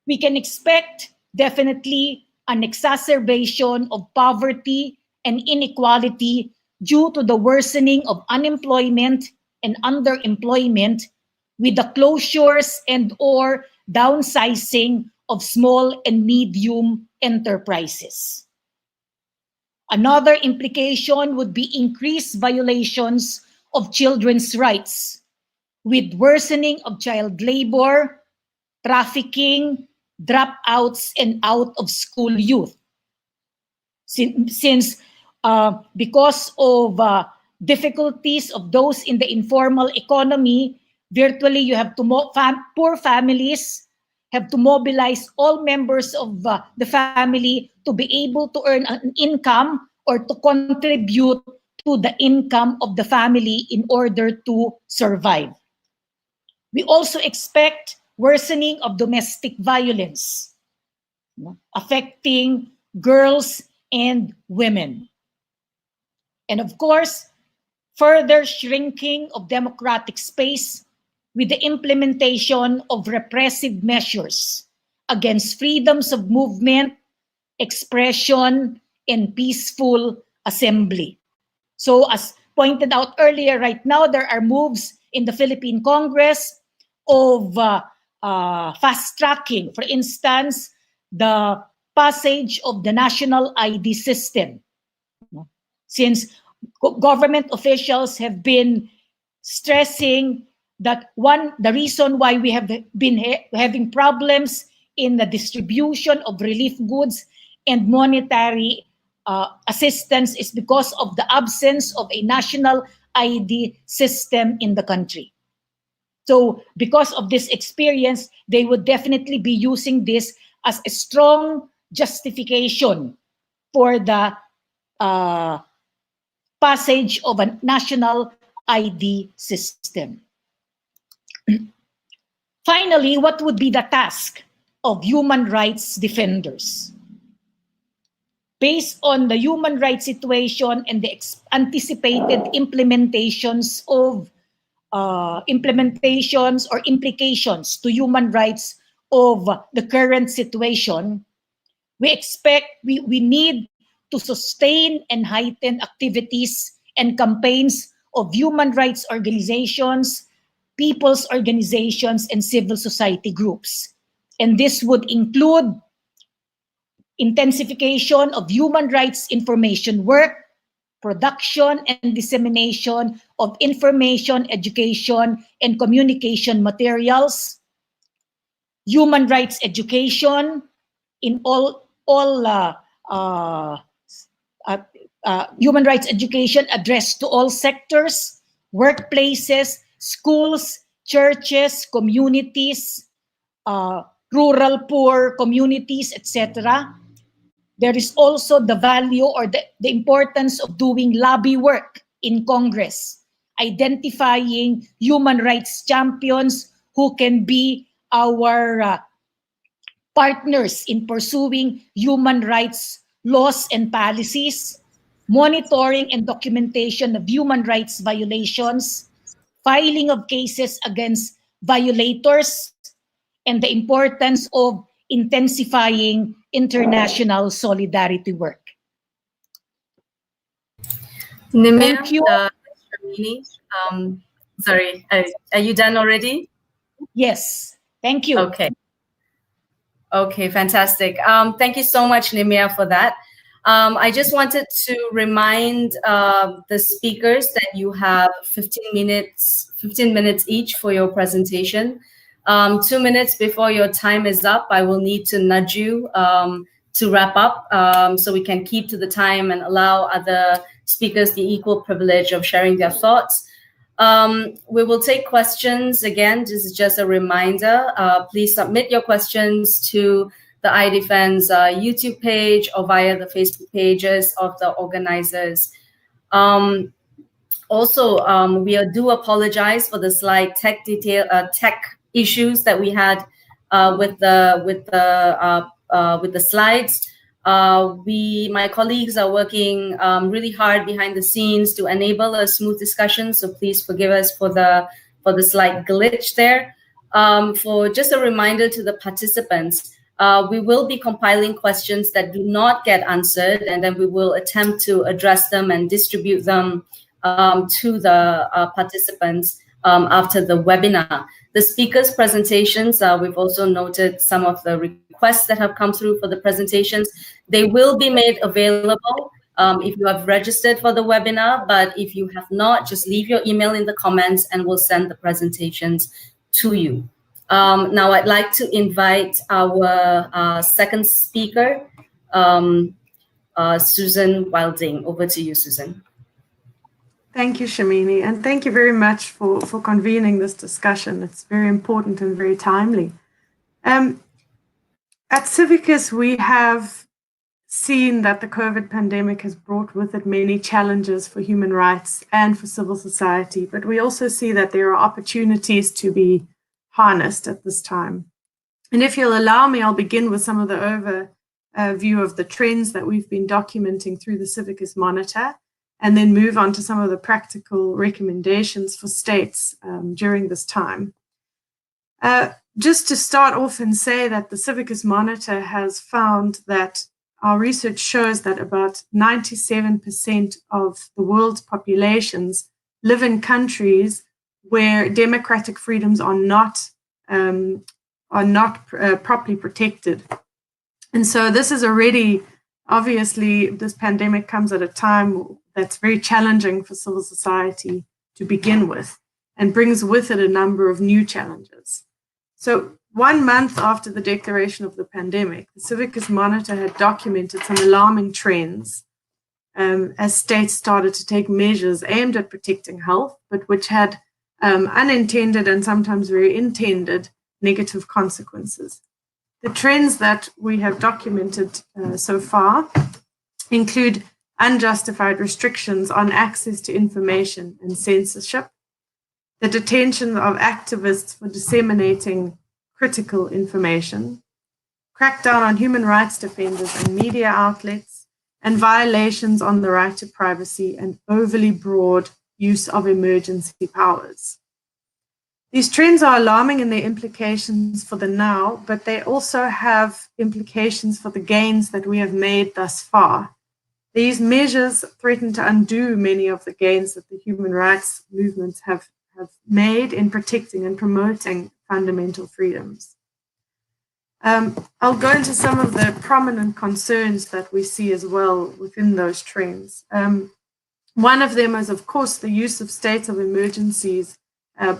We can expect definitely an exacerbation of poverty and inequality due to the worsening of unemployment and underemployment, with the closures and or downsizing of small and medium enterprises. Another implication would be increased violations of children's rights, with worsening of child labor, trafficking, dropouts, and out-of-school youth. Since because of difficulties of those in the informal economy, virtually you have to poor families have to mobilize all members of the family to be able to earn an income or to contribute to the income of the family in order to survive. We also expect worsening of domestic violence, affecting girls and women. And of course, further shrinking of democratic space with the implementation of repressive measures against freedoms of movement, expression, and peaceful assembly. So as pointed out earlier, right now there are moves in the Philippine Congress of fast-tracking, for instance, the passage of the national ID system. Since government officials have been stressing that the reason why we have been having problems in the distribution of relief goods and monetary assistance is because of the absence of a national ID system in the country. So because of this experience, they would definitely be using this as a strong justification for the passage of a national ID system. Finally, what would be the task of human rights defenders? based on the human rights situation and the anticipated implementations or implications to human rights of the current situation, we expect we need to sustain and heighten activities and campaigns of human rights organizations, people's organizations, and civil society groups. And this would include intensification of human rights information work, production and dissemination of information, education, and communication materials, human rights education in all human rights education addressed to all sectors, workplaces, schools, churches, communities, rural poor communities, etc. There is also the value or the importance of doing lobby work in Congress, identifying human rights champions who can be our partners in pursuing human rights laws and policies, monitoring and documentation of human rights violations, filing of cases against violators, and the importance of intensifying international solidarity work. Nimia, Thank you. Shamini, sorry, are you done already? Yes, thank you. Okay. Okay, fantastic. Thank you so much, Nimia, for that. I just wanted to remind the speakers that you have 15 minutes each for your presentation. 2 minutes before your time is up, I will need to nudge you to wrap up so we can keep to the time and allow other speakers the equal privilege of sharing their thoughts. We will take questions. Again, this is just a reminder. Please submit your questions to the iDEFEND's YouTube page or via the Facebook pages of the organizers. Also, we do apologize for the slight tech issues that we had with the slides. My colleagues are working really hard behind the scenes to enable a smooth discussion. So please forgive us for the slight glitch there. For just a reminder to the participants, we will be compiling questions that do not get answered, and then we will attempt to address them and distribute them to the participants after the webinar. The speakers' presentations, we've also noted some of the requests that have come through for the presentations. They will be made available if you have registered for the webinar, but if you have not, just leave your email in the comments and we'll send the presentations to you. Now I'd like to invite our second speaker, Susan Wilding. Over to you, Susan. Thank you, Shamini, and thank you very much for convening this discussion. It's very important and very timely. At Civicus, we have seen that the COVID pandemic has brought with it many challenges for human rights and for civil society, but we also see that there are opportunities to be harnessed at this time. And if you'll allow me, I'll begin with some of the overview of the trends that we've been documenting through the Civicus Monitor, and then move on to some of the practical recommendations for states during this time. Just to start off and say that the Civicus Monitor has found that our research shows that about 97% of the world's populations live in countries where democratic freedoms are not properly protected. And so this is already, obviously, this pandemic comes at a time that's very challenging for civil society to begin with, and brings with it a number of new challenges. So 1 month after the declaration of the pandemic, the Civicus Monitor had documented some alarming trends as states started to take measures aimed at protecting health, but which had unintended and sometimes very intended negative consequences. The trends that we have documented so far include unjustified restrictions on access to information and censorship, the detention of activists for disseminating critical information, crackdown on human rights defenders and media outlets, and violations on the right to privacy and overly broad use of emergency powers. These trends are alarming in their implications for the now, but they also have implications for the gains that we have made thus far. These measures threaten to undo many of the gains that the human rights movements have made in protecting and promoting fundamental freedoms. I'll go into some of the prominent concerns that we see as well within those trends. One of them is, of course, the use of states of emergencies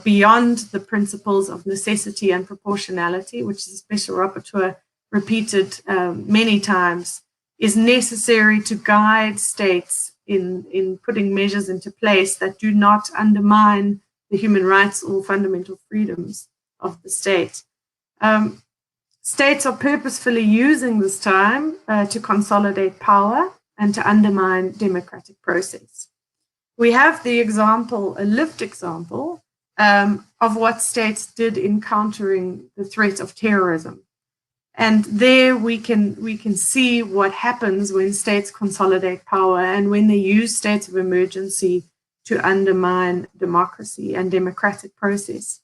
beyond the principles of necessity and proportionality, which the Special Rapporteur repeated many times, is necessary to guide states in putting measures into place that do not undermine the human rights or fundamental freedoms of the state. States are purposefully using this time to consolidate power and to undermine democratic process. We have the example, a lived example, of what states did in countering the threat of terrorism. And there we can see what happens when states consolidate power and when they use states of emergency to undermine democracy and democratic process.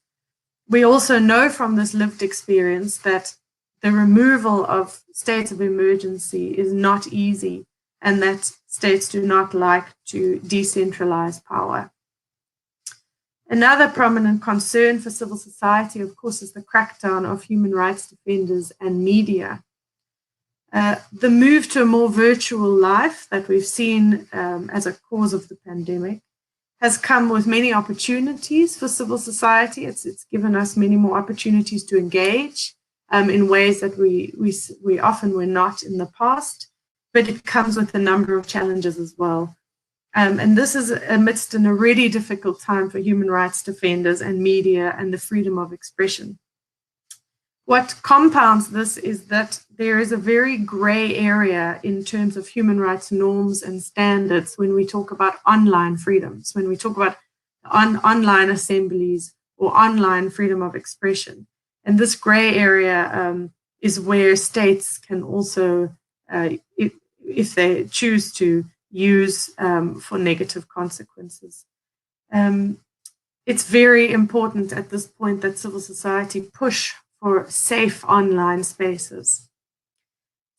We also know from this lived experience that the removal of states of emergency is not easy and that states do not like to decentralize power. Another prominent concern for civil society, of course, is the crackdown of human rights defenders and media. The move to a more virtual life that we've seen as a cause of the pandemic has come with many opportunities for civil society. It's given us many more opportunities to engage in ways that we often were not in the past, but it comes with a number of challenges as well. And this is amidst an already difficult time for human rights defenders and media and the freedom of expression. What compounds this is that there is a very gray area in terms of human rights norms and standards when we talk about online freedoms, when we talk about online assemblies or online freedom of expression. And this gray area is where states can also, if they choose to, use for negative consequences. It's very important at this point that civil society push for safe online spaces.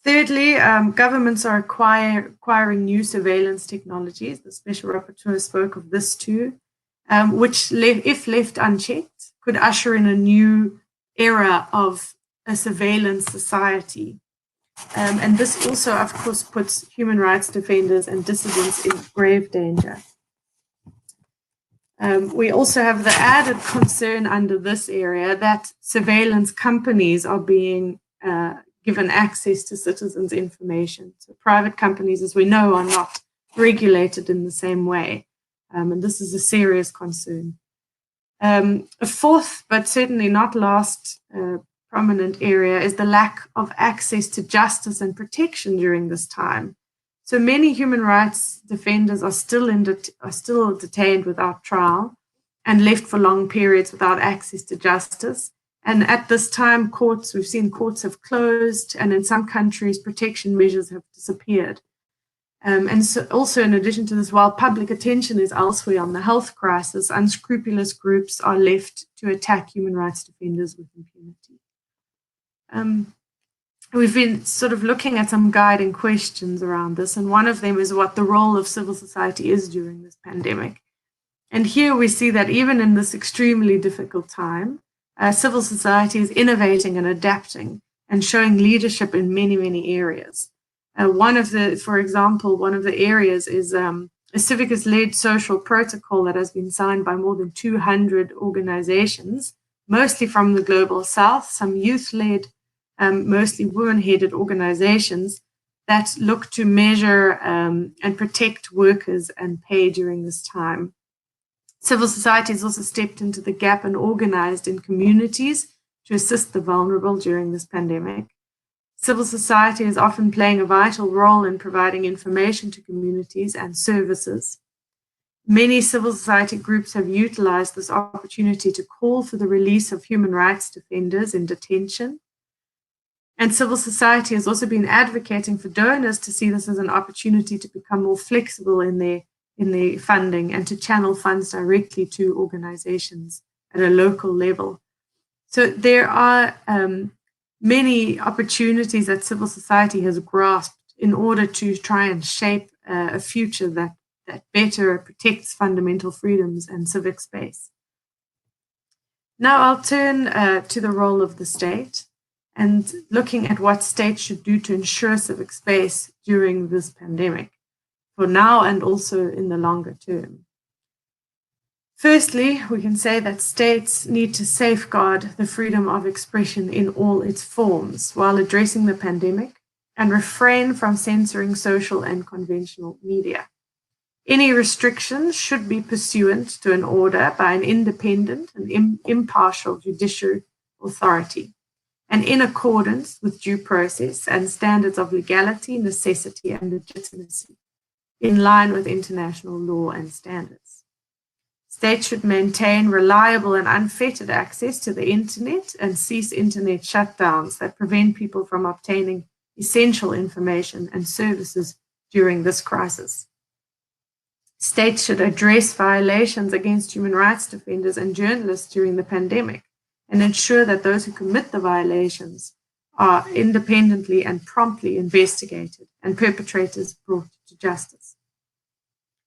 Thirdly, governments are acquiring new surveillance technologies. The Special Rapporteur spoke of this too, which, if left unchecked, could usher in a new era of a surveillance society. And this also, of course, puts human rights defenders and dissidents in grave danger. We also have the added concern under this area that surveillance companies are being given access to citizens' information. So private companies, as we know, are not regulated in the same way. And this is a serious concern. A fourth, but certainly not last, prominent area is the lack of access to justice and protection during this time. So many human rights defenders are still detained without trial and left for long periods without access to justice. And at this time, we've seen courts have closed, and in some countries, protection measures have disappeared. And so also, in addition to this, while public attention is elsewhere on the health crisis, unscrupulous groups are left to attack human rights defenders with impunity. We've been sort of looking at some guiding questions around this, and one of them is what the role of civil society is during this pandemic. And here we see that even in this extremely difficult time, civil society is innovating and adapting and showing leadership in many, many areas. For example, one of the areas is a Civicus-led social protocol that has been signed by more than 200 organizations, mostly from the Global South, some youth-led, mostly women-headed organizations that look to measure and protect workers and pay during this time. Civil society has also stepped into the gap and organized in communities to assist the vulnerable during this pandemic. Civil society is often playing a vital role in providing information to communities and services. Many civil society groups have utilized this opportunity to call for the release of human rights defenders in detention. And civil society has also been advocating for donors to see this as an opportunity to become more flexible in their funding and to channel funds directly to organizations at a local level. So there are many opportunities that civil society has grasped in order to try and shape a future that better protects fundamental freedoms and civic space. Now I'll turn to the role of the state and looking at what states should do to ensure civic space during this pandemic, for now and also in the longer term. Firstly, we can say that states need to safeguard the freedom of expression in all its forms while addressing the pandemic and refrain from censoring social and conventional media. Any restrictions should be pursuant to an order by an independent and impartial judicial authority, and in accordance with due process and standards of legality, necessity, and legitimacy, in line with international law and standards. States should maintain reliable and unfettered access to the internet and cease internet shutdowns that prevent people from obtaining essential information and services during this crisis. States should address violations against human rights defenders and journalists during the pandemic and ensure that those who commit the violations are independently and promptly investigated and perpetrators brought to justice.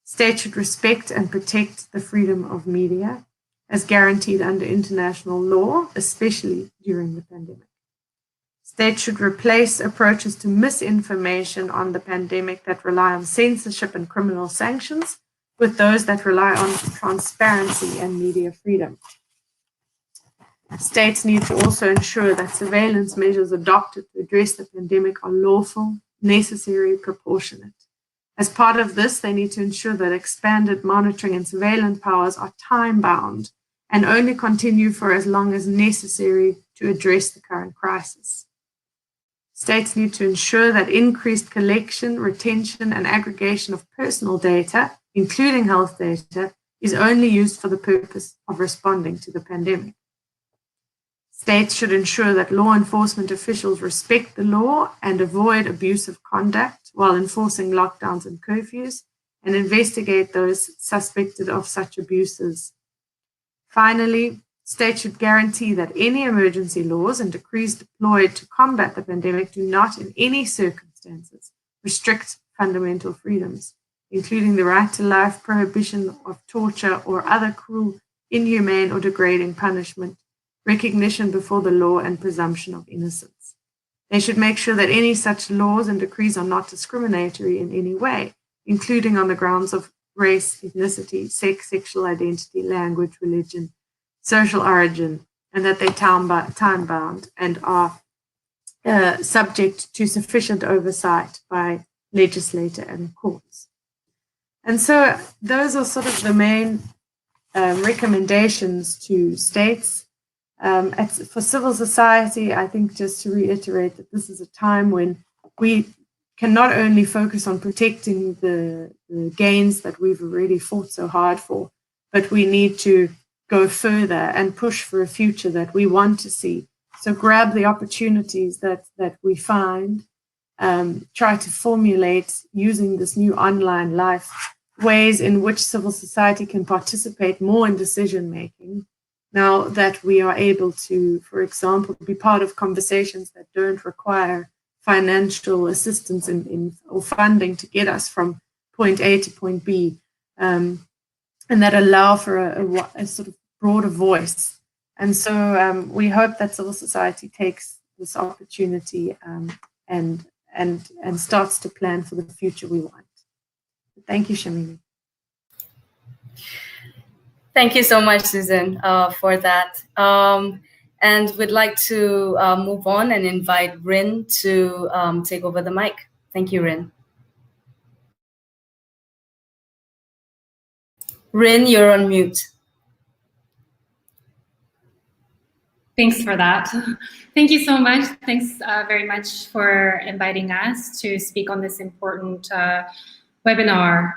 States should respect and protect the freedom of media as guaranteed under international law, especially during the pandemic. States should replace approaches to misinformation on the pandemic that rely on censorship and criminal sanctions with those that rely on transparency and media freedom. States need to also ensure that surveillance measures adopted to address the pandemic are lawful, necessary, proportionate. As part of this, they need to ensure that expanded monitoring and surveillance powers are time-bound and only continue for as long as necessary to address the current crisis. States need to ensure that increased collection, retention, and aggregation of personal data, including health data, is only used for the purpose of responding to the pandemic. States should ensure that law enforcement officials respect the law and avoid abusive conduct while enforcing lockdowns and curfews, and investigate those suspected of such abuses. Finally, states should guarantee that any emergency laws and decrees deployed to combat the pandemic do not in any circumstances restrict fundamental freedoms, including the right to life, prohibition of torture or other cruel, inhumane, or degrading punishment, recognition before the law, and presumption of innocence. They should make sure that any such laws and decrees are not discriminatory in any way, including on the grounds of race, ethnicity, sex, sexual identity, language, religion, social origin, and that they're time-bound and are subject to sufficient oversight by legislature and courts. And so those are sort of the main recommendations to states. For civil society, I think just to reiterate that this is a time when we can not only focus on protecting the gains that we've already fought so hard for, but we need to go further and push for a future that we want to see. So grab the opportunities that we find, try to formulate using this new online life ways in which civil society can participate more in decision making. Now that we are able to, for example, be part of conversations that don't require financial assistance or funding to get us from point A to point B, and that allow for a sort of broader voice. And so we hope that civil society takes this opportunity and starts to plan for the future we want. Thank you, Shamini. Thank you so much, Susan, for that. And we'd like to move on and invite Rin to take over the mic. Thank you, Rin. Rin, you're on mute. Thanks for that. Thank you so much. Thanks very much for inviting us to speak on this important webinar.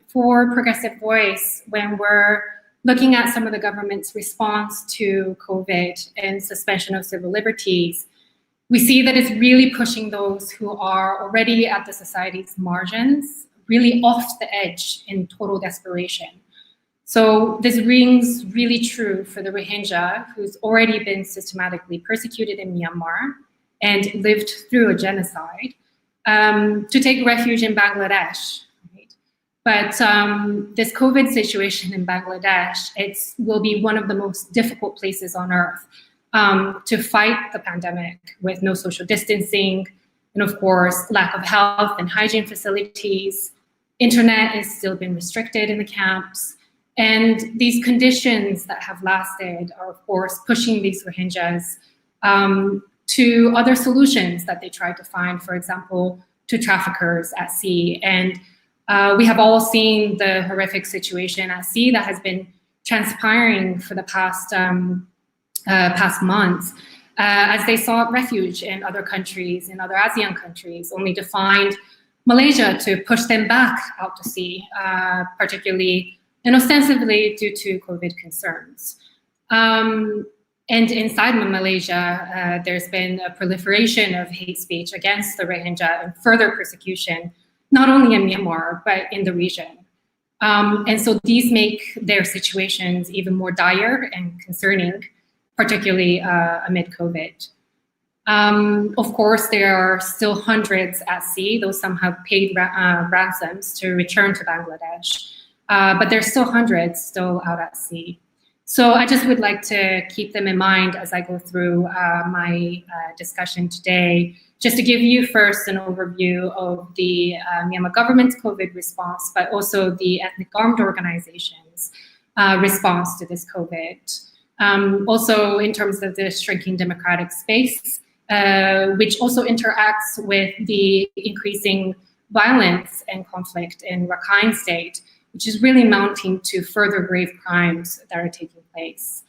For Progressive Voice, when we're looking at some of the government's response to COVID and suspension of civil liberties, We see that it's really pushing those who are already at the society's margins, really off the edge in total desperation. So this rings really true for the Rohingya, who's already been systematically persecuted in Myanmar and lived through a genocide, to take refuge in Bangladesh. Right? But this COVID situation in Bangladesh, will be one of the most difficult places on earth to fight the pandemic, with no social distancing, and of course, lack of health and hygiene facilities. Internet has still been restricted in the camps. And these conditions that have lasted are, of course, pushing these Rohingyas to other solutions that they try to find, for example, to traffickers at sea. And we have all seen the horrific situation at sea that has been transpiring for the past months, as they sought refuge in other countries, in other ASEAN countries, only to find Malaysia to push them back out to sea, particularly and ostensibly due to COVID concerns. And inside Malaysia, there's been a proliferation of hate speech against the Rohingya and further persecution, not only in Myanmar, but in the region. And so these make their situations even more dire and concerning, particularly amid COVID. Of course, there are still hundreds at sea, though some have paid ransoms to return to Bangladesh. But there's still hundreds still out at sea. So I just would like to keep them in mind as I go through my discussion today, just to give you first an overview of the Myanmar government's COVID response, but also the ethnic armed organizations' response to this COVID. Also in terms of the shrinking democratic space, which also interacts with the increasing violence and conflict in Rakhine State, which is really mounting to further grave crimes that are taking place.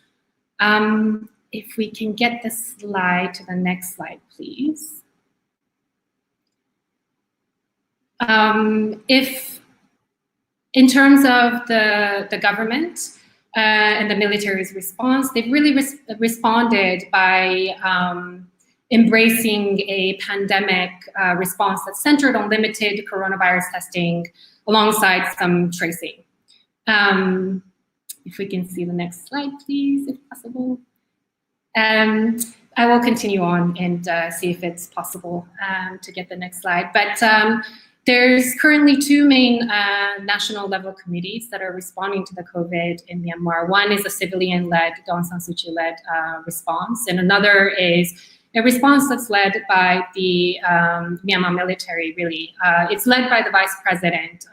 If we can get the slide to the next slide, please. If, in terms of the government and the military's response, they've really responded by embracing a pandemic response that's centered on limited coronavirus testing alongside some tracing. If we can see the next slide, please, if possible. I will continue on and see if it's possible to get the next slide. But there's currently two main national level committees that are responding to the COVID in Myanmar. One is a civilian-led, Daw San Suu Kyi-led response, and another is a response that's led by the Myanmar military, really. It's led by the vice president,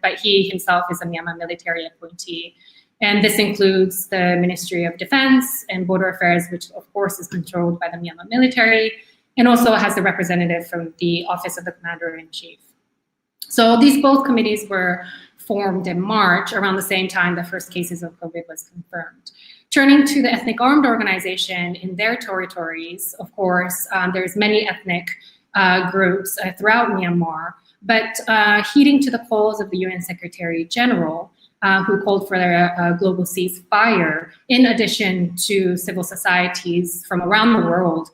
but he himself is a Myanmar military appointee. And this includes the Ministry of Defense and Border Affairs, which of course is controlled by the Myanmar military, and also has a representative from the Office of the Commander-in-Chief. So these both committees were formed in March, around the same time the first cases of COVID was confirmed. Turning to the ethnic armed organization in their territories, of course, there's many ethnic groups throughout Myanmar, but heeding to the calls of the UN Secretary General, who called for a global ceasefire, in addition to civil societies from around the world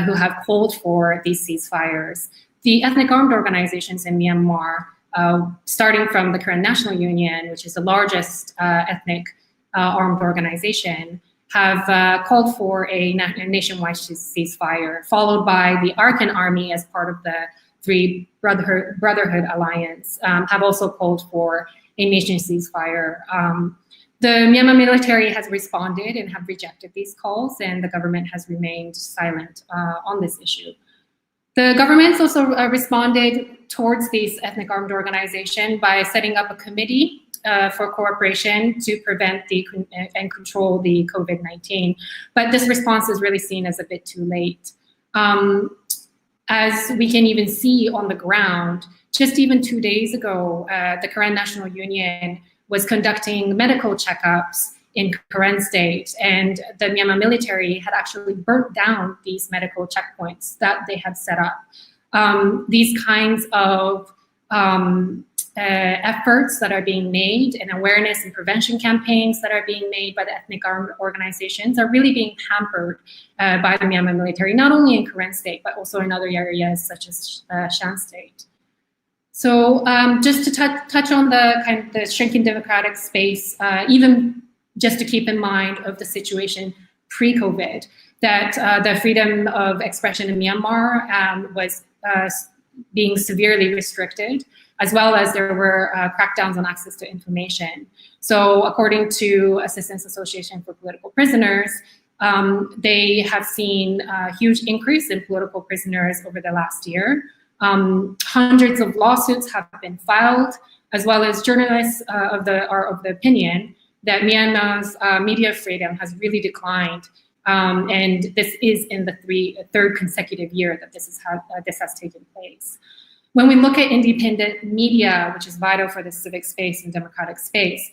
who have called for these ceasefires. The ethnic armed organizations in Myanmar, starting from the Karen National Union, which is the largest ethnic armed organization, have called for a nationwide ceasefire, followed by the Arakan Army as part of the Three Brotherhood Alliance, have also called for a nation ceasefire. The Myanmar military has responded and have rejected these calls, and the government has remained silent on this issue. The government's also responded towards these ethnic armed organizations by setting up a committee for cooperation to prevent and control the COVID-19. But this response is really seen as a bit too late. As we can even see on the ground, just even 2 days ago, the Karen National Union was conducting medical checkups in Karen State, and the Myanmar military had actually burnt down these medical checkpoints that they had set up. These kinds of efforts that are being made and awareness and prevention campaigns that are being made by the ethnic armed organizations are really being hampered by the Myanmar military, not only in Karen State, but also in other areas such as Shan State. So just to touch on the kind of the shrinking democratic space, even just to keep in mind of the situation pre-COVID, that the freedom of expression in Myanmar was being severely restricted, as well as there were crackdowns on access to information. So according to Assistance Association for Political Prisoners, they have seen a huge increase in political prisoners over the last year. Hundreds of lawsuits have been filed, as well as journalists are of the opinion that Myanmar's media freedom has really declined. And this is in the third consecutive year that this has taken place. When we look at independent media, which is vital for the civic space and democratic space,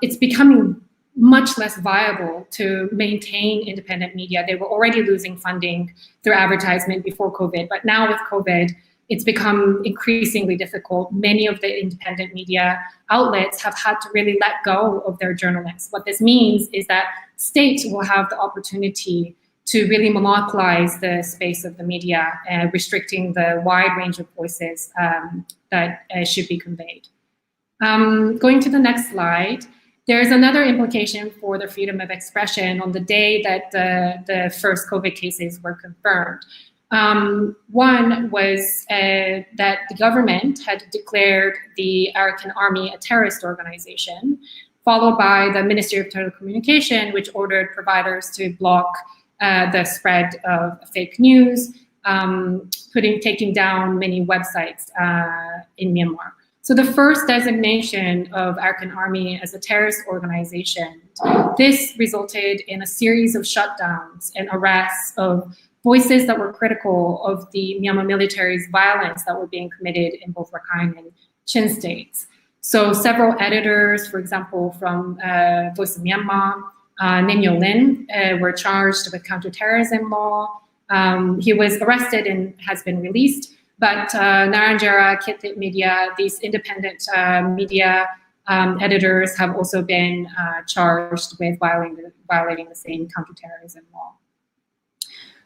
it's becoming much less viable to maintain independent media. They were already losing funding through advertisement before COVID, but now with COVID, it's become increasingly difficult. Many of the independent media outlets have had to really let go of their journalists. What this means is that states will have the opportunity to really monopolize the space of the media, restricting the wide range of voices that should be conveyed. Going to the next slide, there's another implication for the freedom of expression on the day that the first COVID cases were confirmed. One was that the government had declared the Arakan Army a terrorist organization, followed by the Ministry of Telecommunication, which ordered providers to block the spread of fake news, taking down many websites in Myanmar. So the first designation of Arakan Army as a terrorist organization, this resulted in a series of shutdowns and arrests of voices that were critical of the Myanmar military's violence that were being committed in both Rakhine and Chin states. So several editors, for example, from Voice of Myanmar, Ninyo Lin, were charged with counterterrorism law. He was arrested and has been released, but Naranjara, Kit Media, these independent media editors have also been charged with violating the same counterterrorism law.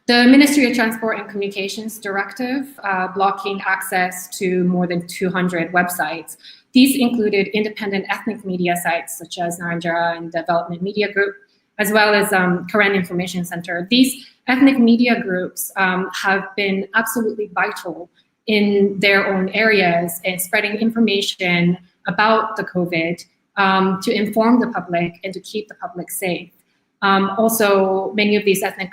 The Ministry of Transport and Communications directive blocking access to more than 200 websites. These included independent ethnic media sites such as Naranjara and Development Media Group, as well as Karen Information Center. These ethnic media groups have been absolutely vital in their own areas and spreading information about the COVID to inform the public and to keep the public safe. Also, many of these ethnic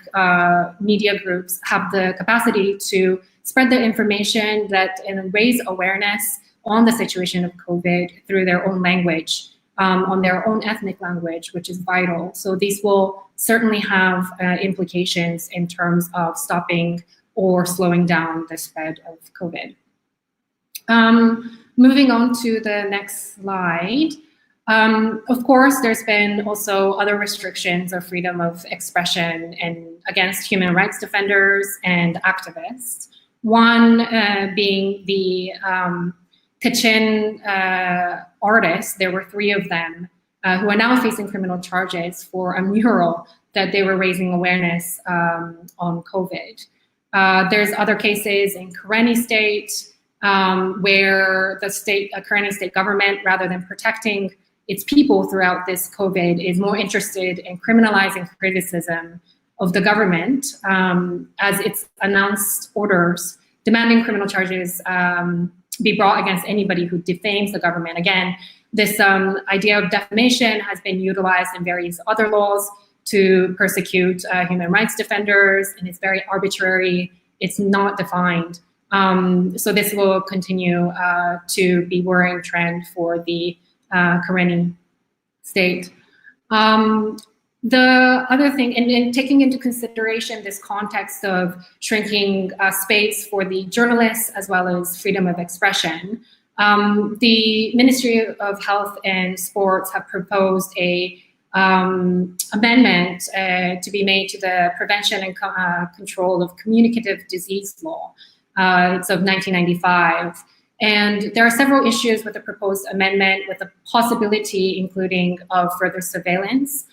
media groups have the capacity to spread the information and raise awareness on the situation of COVID through their own language, on their own ethnic language, which is vital. So these will certainly have implications in terms of stopping or slowing down the spread of COVID. Moving on to the next slide. Of course, there's been also other restrictions of freedom of expression and against human rights defenders and activists. One being the Kachin artists. There were 3 of them who are now facing criminal charges for a mural that they were raising awareness on COVID. There's other cases in Karenni State where the Karenni State government, rather than protecting its people throughout this COVID, is more interested in criminalizing criticism of the government as it's announced orders demanding criminal charges be brought against anybody who defames the government. Again, this idea of defamation has been utilized in various other laws to persecute human rights defenders, and it's very arbitrary. It's not defined. So this will continue to be worrying trend for the Karenni State. The other thing, and taking into consideration this context of shrinking space for the journalists as well as freedom of expression, the Ministry of Health and Sports have proposed a amendment to be made to the Prevention and Control of Communicative Disease Law. It's of 1995. And there are several issues with the proposed amendment, with the possibility, including of further surveillance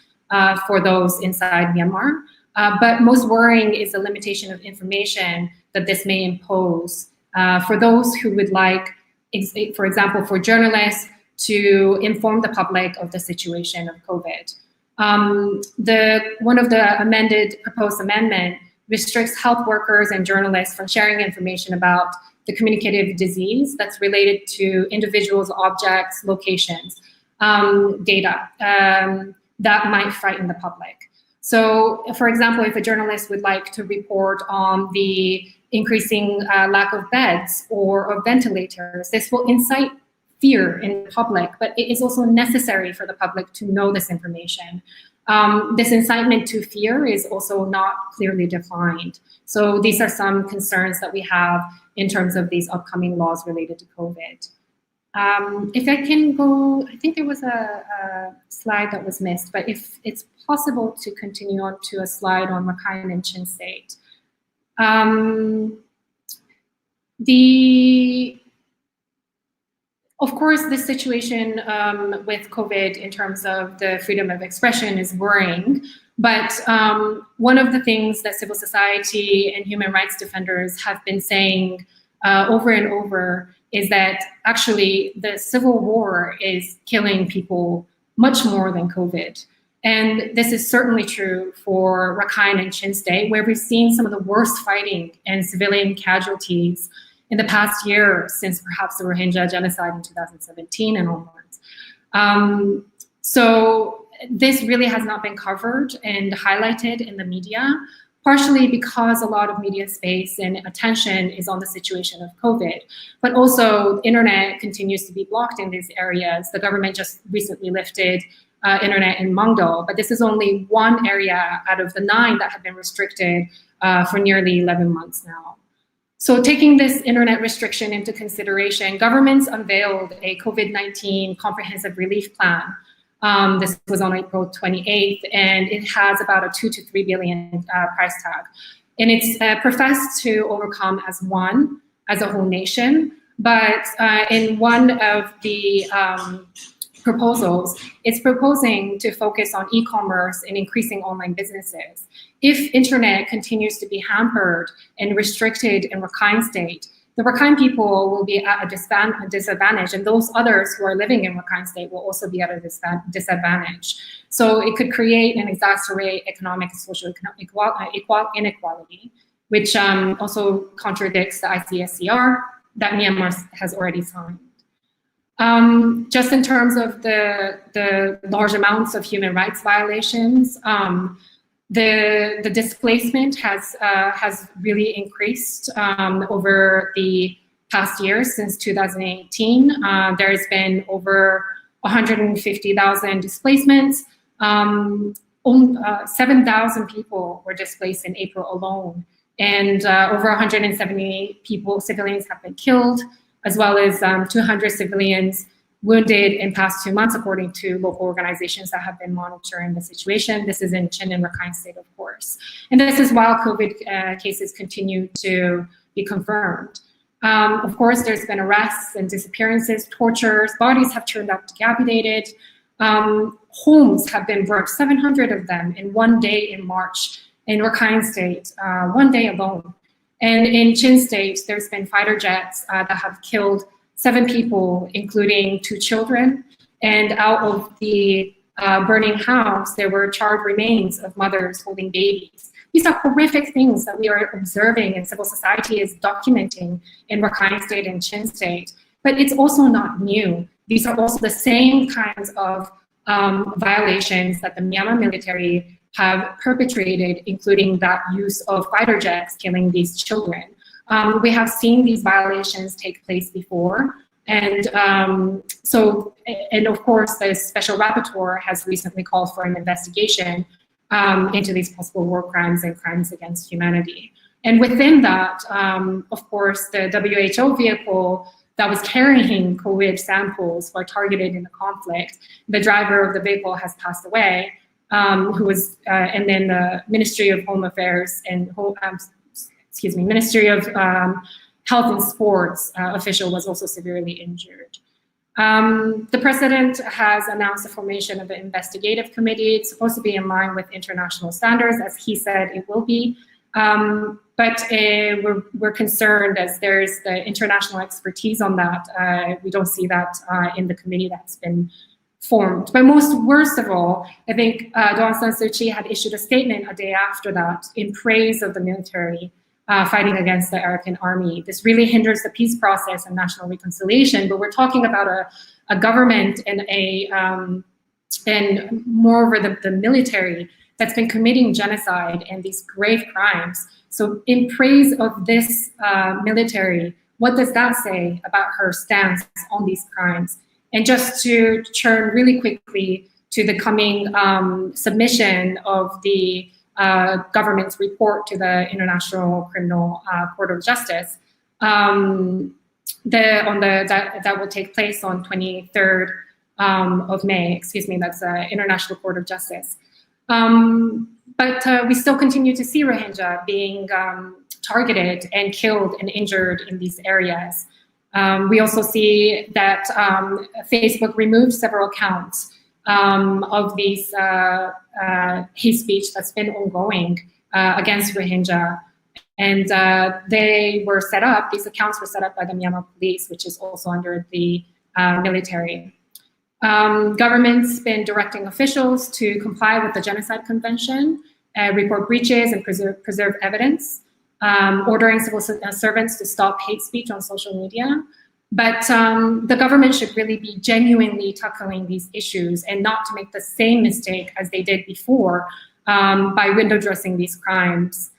for those inside Myanmar. But most worrying is the limitation of information that this may impose for those who would like, for example, for journalists to inform the public of the situation of COVID. One of the proposed amendment restricts health workers and journalists from sharing information about the communicative disease that's related to individuals, objects, locations, data that might frighten the public. So, for example, if a journalist would like to report on the increasing lack of beds or of ventilators, this will incite fear in the public, but it is also necessary for the public to know this information. This incitement to fear is also not clearly defined. So these are some concerns that we have in terms of these upcoming laws related to COVID. If I can go, I think there was a slide that was missed, but if it's possible to continue on to a slide on Rakhine and Chin State. Of course, this situation with COVID in terms of the freedom of expression is worrying, but one of the things that civil society and human rights defenders have been saying over and over is that actually the civil war is killing people much more than COVID. And this is certainly true for Rakhine and Chin State, where we've seen some of the worst fighting and civilian casualties in the past year since perhaps the Rohingya genocide in 2017 and onwards. So this really has not been covered and highlighted in the media, partially because a lot of media space and attention is on the situation of COVID, but also the internet continues to be blocked in these areas. The government just recently lifted internet in Mongdo, but this is only one area out of the 9 that have been restricted for nearly 11 months now. So taking this internet restriction into consideration, governments unveiled a COVID-19 comprehensive relief plan. This was on April 28th, and it has about a 2 to 3 billion price tag. And it's professed to overcome as a whole nation, but in one of the proposals, it's proposing to focus on e-commerce and increasing online businesses. If internet continues to be hampered and restricted in Rakhine State, the Rakhine people will be at a disadvantage, and those others who are living in Rakhine State will also be at a disadvantage. So it could create and exacerbate economic and social inequality, which also contradicts the ICSCR that Myanmar has already signed. Just in terms of the large amounts of human rights violations, the displacement has really increased over the past years since 2018. There's been over 150,000 displacements. 7,000 people were displaced in April alone, and over 170 civilians have been killed, as well as 200 civilians wounded in past 2 months, according to local organizations that have been monitoring the situation. This is in Chin and Rakhine State, of course. And this is while COVID cases continue to be confirmed. Of course, there's been arrests and disappearances, tortures, bodies have turned up decapitated, homes have been burnt, 700 of them in one day in March in Rakhine State, one day alone. And in Chin State, there's been fighter jets that have killed 7 people, including 2 children. And out of the burning house, there were charred remains of mothers holding babies. These are horrific things that we are observing and civil society is documenting in Rakhine State and Chin State. But it's also not new. These are also the same kinds of violations that the Myanmar military have perpetrated, including that use of fighter jets killing these children. We have seen these violations take place before. And and of course, the Special Rapporteur has recently called for an investigation into these possible war crimes and crimes against humanity. And within that, of course, the WHO vehicle that was carrying COVID samples were targeted in the conflict. The driver of the vehicle has passed away, and then the Ministry of Home Affairs and Ministry of health and sports official was also severely injured. The president has announced the formation of an investigative committee. It's supposed to be in line with international standards, as he said it will be. But we're concerned, as there's the international expertise on that. We don't see that in the committee that's been formed. But worst of all, I think Aung San Suu Kyi had issued a statement a day after that in praise of the military fighting against the Arakan army. This really hinders the peace process and national reconciliation. But we're talking about a government and and moreover the military that's been committing genocide and these grave crimes. So in praise of this military, what does that say about her stance on these crimes? And just to turn really quickly to the coming submission of the government's report to the International Criminal Court of Justice, that will take place on 23rd of May. Excuse me, that's International Court of Justice. But we still continue to see Rohingya being targeted and killed and injured in these areas. We also see that Facebook removed several accounts of these hate speech that's been ongoing against Rohingya. And these accounts were set up by the Myanmar police, which is also under the military. Government's been directing officials to comply with the Genocide Convention, report breaches and preserve evidence, ordering civil servants to stop hate speech on social media. But the government should really be genuinely tackling these issues and not to make the same mistake as they did before by window dressing these crimes.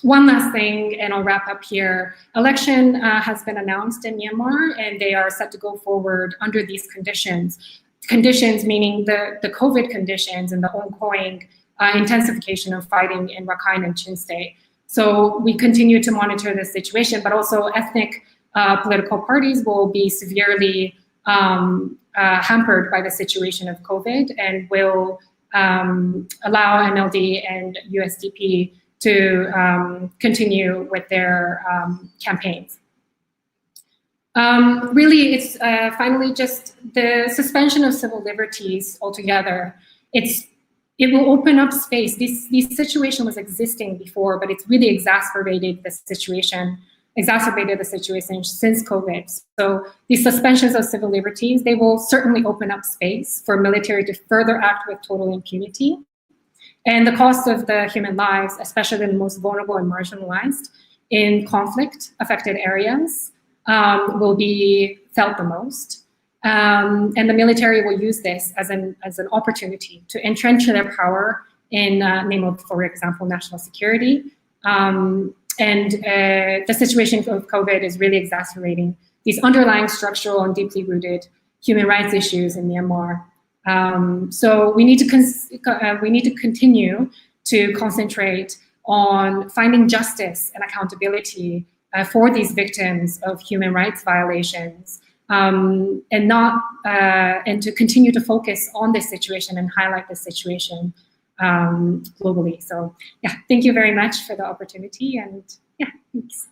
One last thing, and I'll wrap up here. Election has been announced in Myanmar, and they are set to go forward under these conditions. Conditions meaning the COVID conditions and the ongoing intensification of fighting in Rakhine and Chin State. So we continue to monitor the situation, but also ethnic political parties will be severely hampered by the situation of COVID and will allow NLD and USDP to continue with their campaigns. Really, it's finally just the suspension of civil liberties altogether. It will open up space. This situation was existing before, but it's really exacerbated the situation since COVID. So these suspensions of civil liberties, they will certainly open up space for military to further act with total impunity. And the cost of the human lives, especially the most vulnerable and marginalized in conflict-affected areas, will be felt the most. And the military will use this as an opportunity to entrench their power in name of, for example, national security. The situation of COVID is really exacerbating these underlying structural and deeply rooted human rights issues in Myanmar. So we need to continue to concentrate on finding justice and accountability for these victims of human rights violations, and to continue to focus on this situation and highlight the situation globally. So yeah, thank you very much for the opportunity, and yeah, thanks.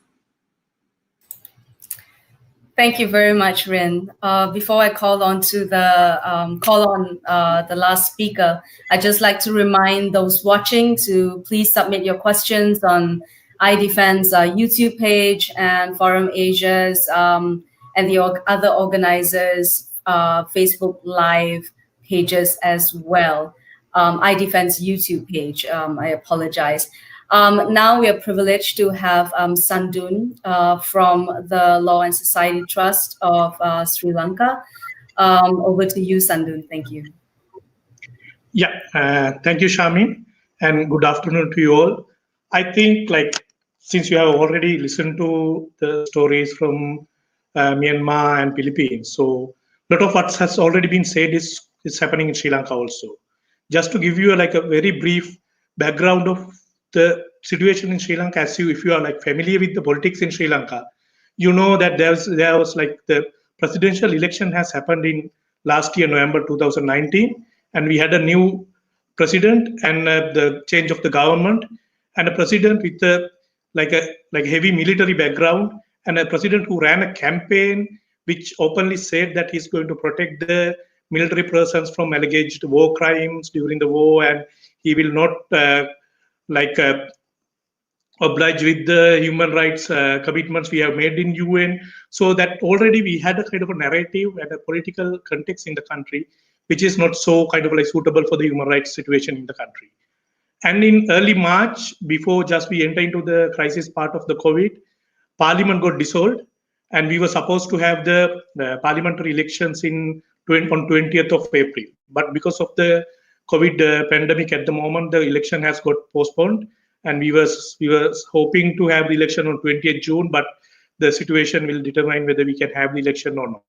Thank you very much, Rin. Before I call on the last speaker, I'd just like to remind those watching to please submit your questions on iDEFEND's YouTube page and Forum Asia's and the other organizers' Facebook Live pages as well. iDEFEND's YouTube page, I apologize. Now we are privileged to have Sandun from the Law and Society Trust of Sri Lanka. Over to you, Sandun. Thank you. Yeah, thank you, Shamin, and good afternoon to you all. I think, since you have already listened to the stories from Myanmar and Philippines, so a lot of what has already been said is happening in Sri Lanka also. Just to give you a very brief background of the situation in Sri Lanka, if you are familiar with the politics in Sri Lanka, you know that there was the presidential election has happened in last year, November 2019, and we had a new president and the change of the government, and a president with a like a heavy military background, and a president who ran a campaign which openly said that he's going to protect the military persons from alleged war crimes during the war, and he will not like oblige with the human rights commitments we have made in UN. So that already we had a kind of a narrative and a political context in the country, which is not so kind of like suitable for the human rights situation in the country. And in early March, before just we enter into the crisis part of the COVID, Parliament got dissolved, and we were supposed to have the parliamentary elections on 20th of April. But because of the COVID pandemic at the moment, the election has got postponed, and we were hoping to have the election on 20th June, but the situation will determine whether we can have the election or not.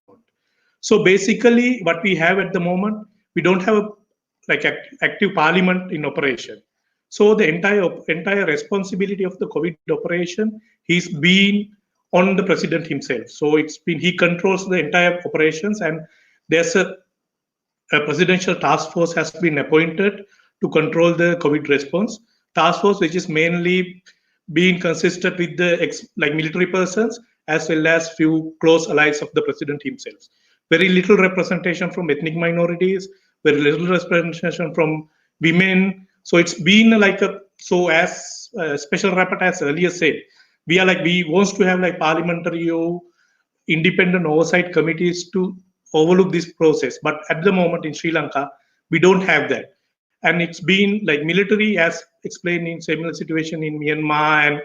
So basically, what we have at the moment, we don't have a active parliament in operation. So the entire responsibility of the COVID operation, he's been on the president himself. So he controls the entire operations, and there's a presidential task force has been appointed to control the COVID response. Task force, which is mainly being consistent with the military persons as well as few close allies of the president himself. Very little representation from ethnic minorities, very little representation from women. So it's been as Special Rapporteur has earlier said, we want to have parliamentary or independent oversight committees to overlook this process. But at the moment in Sri Lanka, we don't have that. And it's been military, as explained in similar situation in Myanmar and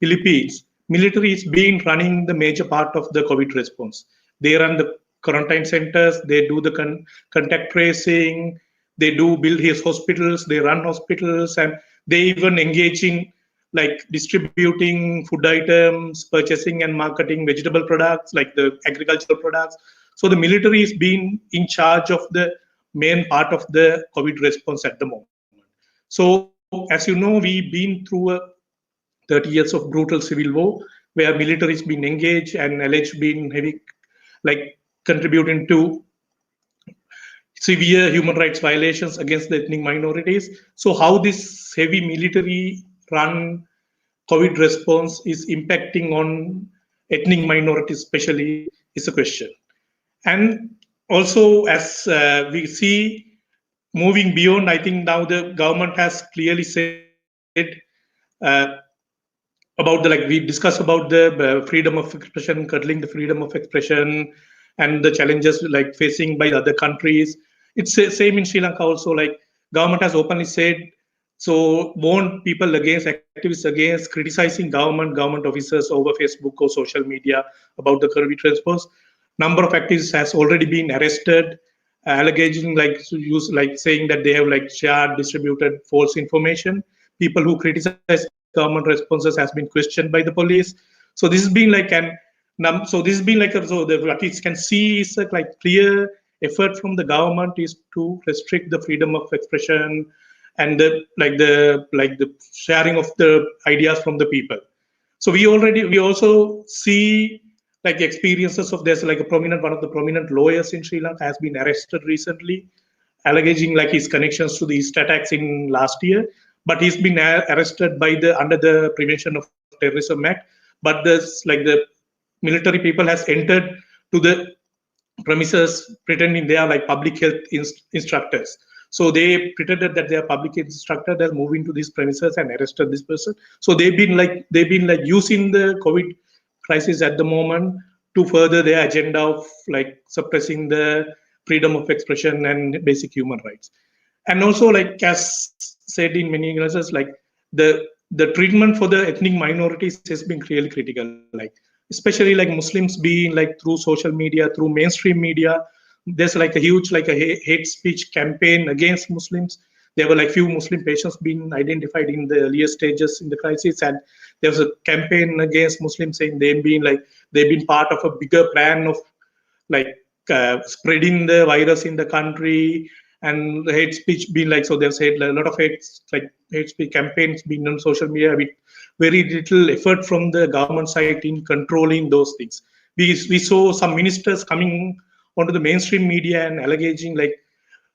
Philippines, military is being running the major part of the COVID response. They run the quarantine centers, they do the contact tracing, they do build his hospitals, they run hospitals, and they even engage in distributing food items, purchasing and marketing vegetable products, like the agricultural products. So the military is being in charge of the main part of the COVID response at the moment. So as you know, we've been through 30 years of brutal civil war, where military has been engaged and alleged being heavy, contributing to severe human rights violations against the ethnic minorities. So how this heavy military run COVID response is impacting on ethnic minorities especially is a question. And also, as we see, moving beyond, I think now the government has clearly said about we discussed about the freedom of expression, curtailing the freedom of expression, and the challenges facing by other countries. It's the same in Sri Lanka also. Government has openly said, so warned people against, activists against criticizing government officers over Facebook or social media about the COVID response. Number of activists has already been arrested, alleging saying that they have shared, distributed false information. People who criticize government responses has been questioned by the police. So this has been what you can see is a clear effort from the government is to restrict the freedom of expression and the sharing of the ideas from the people. So we also see experiences of there's one of the prominent lawyers in Sri Lanka has been arrested recently, alleging his connections to these attacks in last year, but he's been arrested under the Prevention of Terrorism Act. But the military people has entered to the premises pretending they are public health instructors. So they pretended that they are public instructor. They're moving to these premises and arrested this person. So they've been using the COVID crisis at the moment to further their agenda of suppressing the freedom of expression and basic human rights. And also, as said in many cases, the treatment for the ethnic minorities has been really critical. Especially Muslims being through social media, through mainstream media, there's a huge hate speech campaign against Muslims. There were few Muslim patients being identified in the earlier stages in the crisis, and there was a campaign against Muslims saying they've been part of a bigger plan of spreading the virus in the country, and hate speech being so they've said a lot of hate speech campaigns being on social media with very little effort from the government side in controlling those things. We saw some ministers coming onto the mainstream media and alleging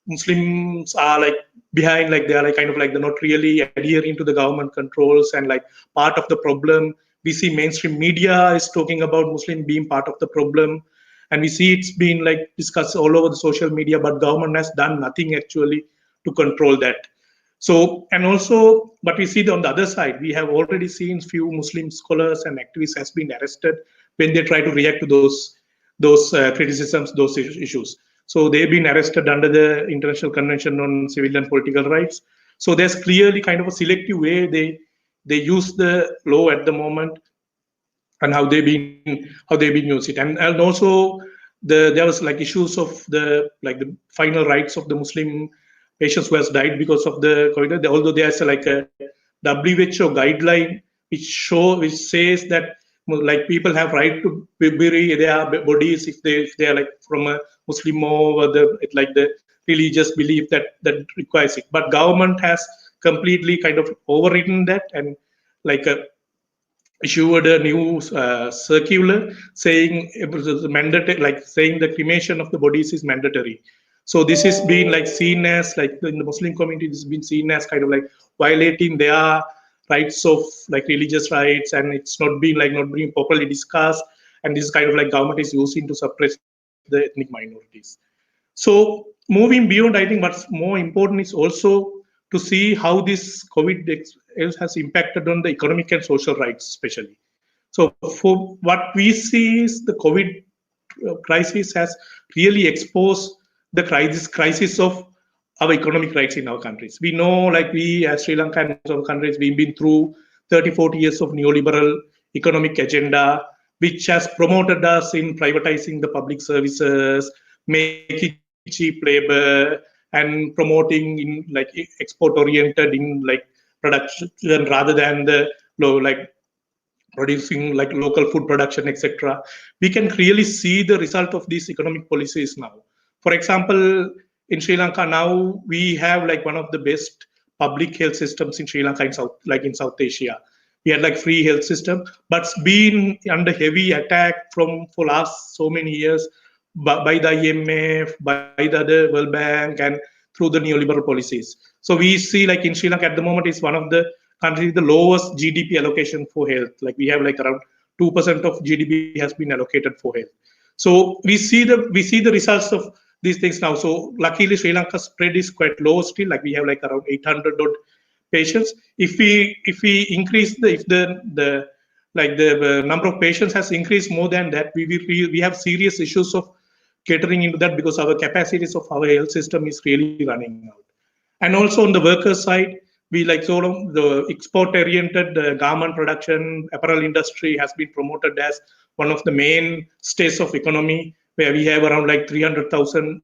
Muslims are like behind, like they are like kind of like they're not really adhering to the government controls and like part of the problem. We see mainstream media is talking about Muslim being part of the problem, and we see it's been like discussed all over the social media, but government has done nothing actually to control that. So, and also, but we see on the other side, we have already seen few Muslim scholars and activists has been arrested when they try to react to those criticisms, those issues. So they've been arrested under the International Convention on Civil and Political Rights. So there's clearly kind of a selective way they use the law at the moment, and how they've been used it, and also there was like issues of the final rights of the Muslim patients who has died because of the COVID. Although there's like a WHO guideline which says that like people have right to bury their bodies if they are like from a Muslim or the religious belief that requires it. But government has completely kind of overridden that and like issued a new circular saying it was mandatory, like saying the cremation of the bodies is mandatory. So this is being like seen as like in the Muslim community, this has been seen as kind of like violating their rights of like religious rights, and it's not being properly discussed. And this kind of like government is using to suppress the ethnic minorities. So moving beyond, I think what's more important is also to see how this COVID has impacted on the economic and social rights, especially. So for what we see is the COVID crisis has really exposed the crisis of our economic rights in our countries. We know, like we as Sri Lanka and other countries, we've been through 30, 40 years of neoliberal economic agenda, which has promoted us in privatizing the public services, making cheap labor, and promoting in like export oriented in like production rather than the like producing like local food production, etc. We can really see the result of these economic policies now. For example, in Sri Lanka now we have like one of the best public health systems in Sri Lanka, in South Asia. We had like free health system, but it's been under heavy attack for last so many years by the IMF, by the other World Bank, and through the neoliberal policies. So we see like in Sri Lanka at the moment is one of the countries the lowest GDP allocation for health. Like we have like around 2% of GDP has been allocated for health. So we see the results of these things now. So luckily Sri Lanka's spread is quite low still. Like we have like around 800 odd patients. If we increase the number of patients has increased more than that, we have serious issues of catering into that because our capacities of our health system is really running out. And also on the worker side, we like sort of the export-oriented garment production, apparel industry has been promoted as one of the main stays of economy, where we have around like 300,000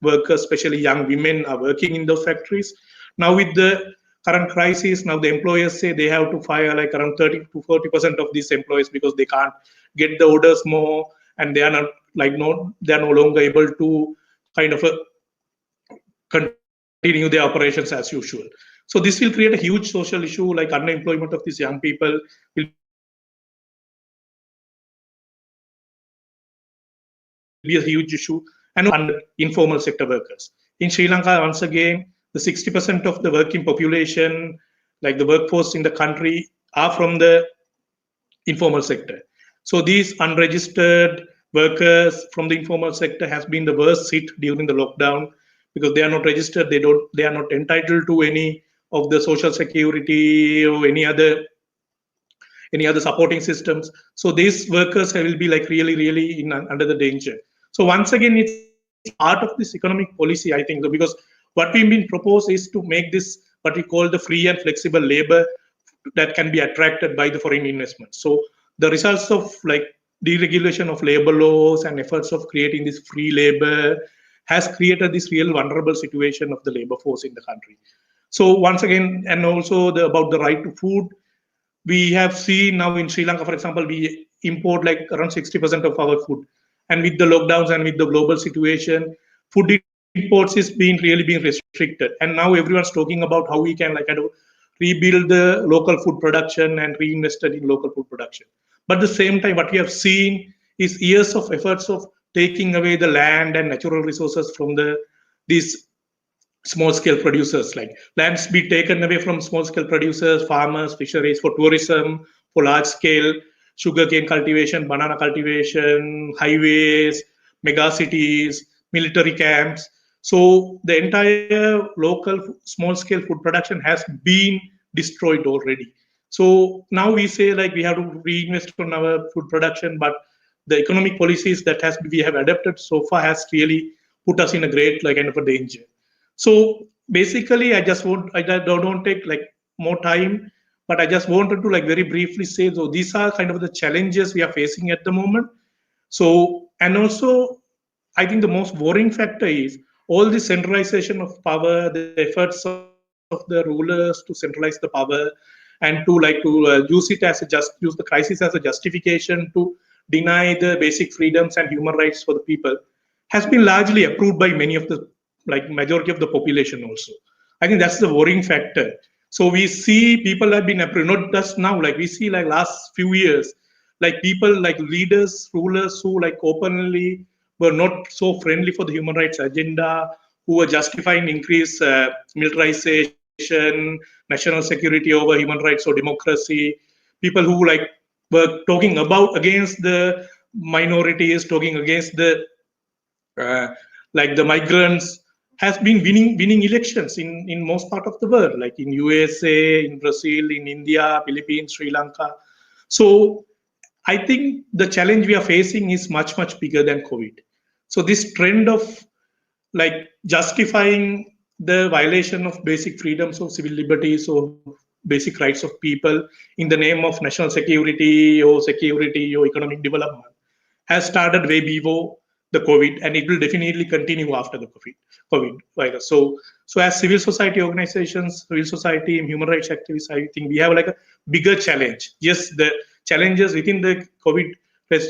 workers, especially young women, are working in those factories. Now with the current crisis, now the employers say they have to fire like around 30 to 40% of these employees because they can't get the orders more, and they are not they are no longer able to kind of continue their operations as usual. So this will create a huge social issue, like unemployment of these young people will be a huge issue, and under informal sector workers. In Sri Lanka, once again, the 60% of the working population, like the workforce in the country, are from the informal sector. So these unregistered workers from the informal sector has been the worst hit during the lockdown because they are not registered. They are not entitled to any of the social security or any other supporting systems. So these workers will be like really under the danger. So once again, it's part of this economic policy, I think, because what we've been proposed is to make this what we call the free and flexible labor that can be attracted by the foreign investment. So the results of like deregulation of labor laws and efforts of creating this free labor has created this real vulnerable situation of the labor force in the country. So once again, and also about the right to food, we have seen now in Sri Lanka, for example, we import like around 60% of our food. And with the lockdowns and with the global situation, food imports is really being restricted. And now everyone's talking about how we can like kind of rebuild the local food production and reinvest it in local food production. But at the same time, what we have seen is years of efforts of taking away the land and natural resources from these small-scale producers, like lands be taken away from small-scale producers, farmers, fisheries for tourism, for large-scale sugarcane cultivation, banana cultivation, highways, mega cities, military camps. So the entire local small-scale food production has been destroyed already. So now we say like we have to reinvest on our food production, but the economic policies that we have adopted so far has really put us in a great like kind of a danger. So basically, I don't take like more time, but I just wanted to like very briefly say, so these are kind of the challenges we are facing at the moment. So, and also, I think the most worrying factor is all the centralization of power, the efforts of the rulers to centralize the power, and to use it as use the crisis as a justification to deny the basic freedoms and human rights for the people, has been largely approved by many of the like majority of the population also. I think that's the worrying factor. So we see people have been approved, not just now, like we see like last few years, like people like leaders, rulers who like openly were not so friendly for the human rights agenda, who were justifying increased militarization, national security over human rights or democracy, people who like were talking about against the minorities, talking against the uh, like the migrants, has been winning elections in most part of the world, like in USA, in Brazil, in India, Philippines, Sri Lanka. So I think the challenge we are facing is much bigger than COVID. So this trend of like justifying the violation of basic freedoms of civil liberties or basic rights of people in the name of national security or economic development has started way before the COVID, and it will definitely continue after the COVID virus. So as civil society organizations, civil society and human rights activists, I think we have like a bigger challenge. Yes, the challenges within the COVID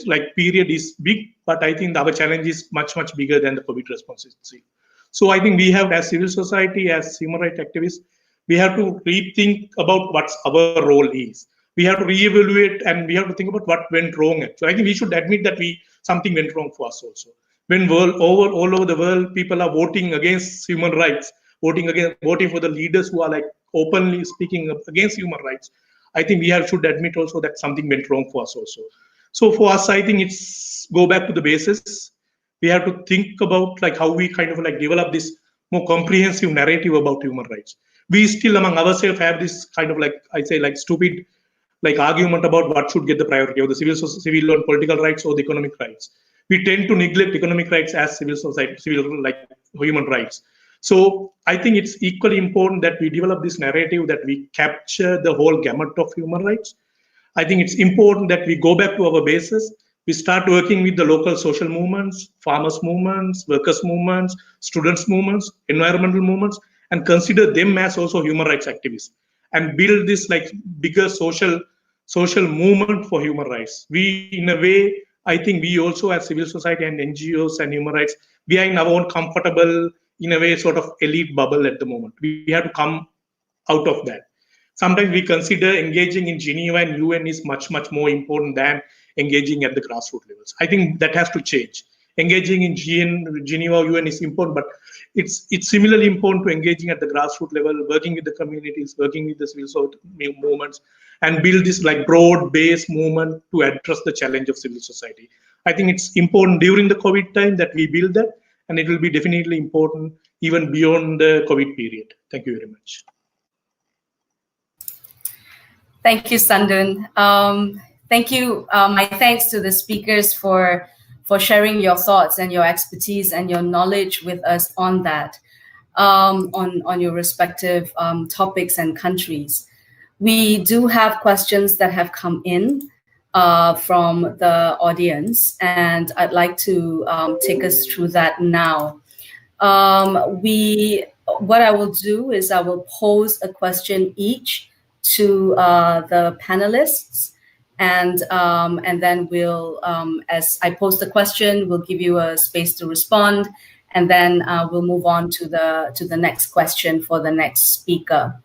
like period is big, but I think our challenge is much bigger than the COVID response. So I think we have, as civil society, as human rights activists, we have to rethink about what our role is. We have to reevaluate and we have to think about what went wrong. So I think we should admit that something went wrong for us also. When all over the world, people are voting against human rights, voting for the leaders who are like openly speaking against human rights, I think should admit also that something went wrong for us also. So for us, I think it's go back to the basis. We have to think about like how we kind of like develop this more comprehensive narrative about human rights. We still among ourselves have this kind of like, I say, like stupid like argument about what should get the priority of the civil and political rights or the economic rights. We tend to neglect economic rights as civil like human rights. So I think it's equally important that we develop this narrative, that we capture the whole gamut of human rights. I think it's important that we go back to our basis. We start working with the local social movements, farmers movements, workers movements, students movements, environmental movements, and consider them as also human rights activists, and build this like bigger social movement for human rights. We, in a way, I think we also as civil society and NGOs and human rights, we are in our own comfortable, in a way, sort of elite bubble at the moment. We have to come out of that. Sometimes we consider engaging in Geneva and UN is much more important than engaging at the grassroots levels. I think that has to change. Engaging in Geneva, UN is important, but it's similarly important to engaging at the grassroots level, working with the communities, working with the civil society movements, and build this like broad-based movement to address the challenge of civil society. I think it's important during the COVID time that we build that, and it will be definitely important even beyond the COVID period. Thank you very much. Thank you, Sandun. Thank you. My thanks to the speakers for sharing your thoughts and your expertise and your knowledge with us on that, on your respective topics and countries. We do have questions that have come in from the audience, and I'd like to take us through that now. What I will do is I will pose a question each to the panelists, and then we'll, as I pose the question, we'll give you a space to respond, and then we'll move on to the next question for the next speaker.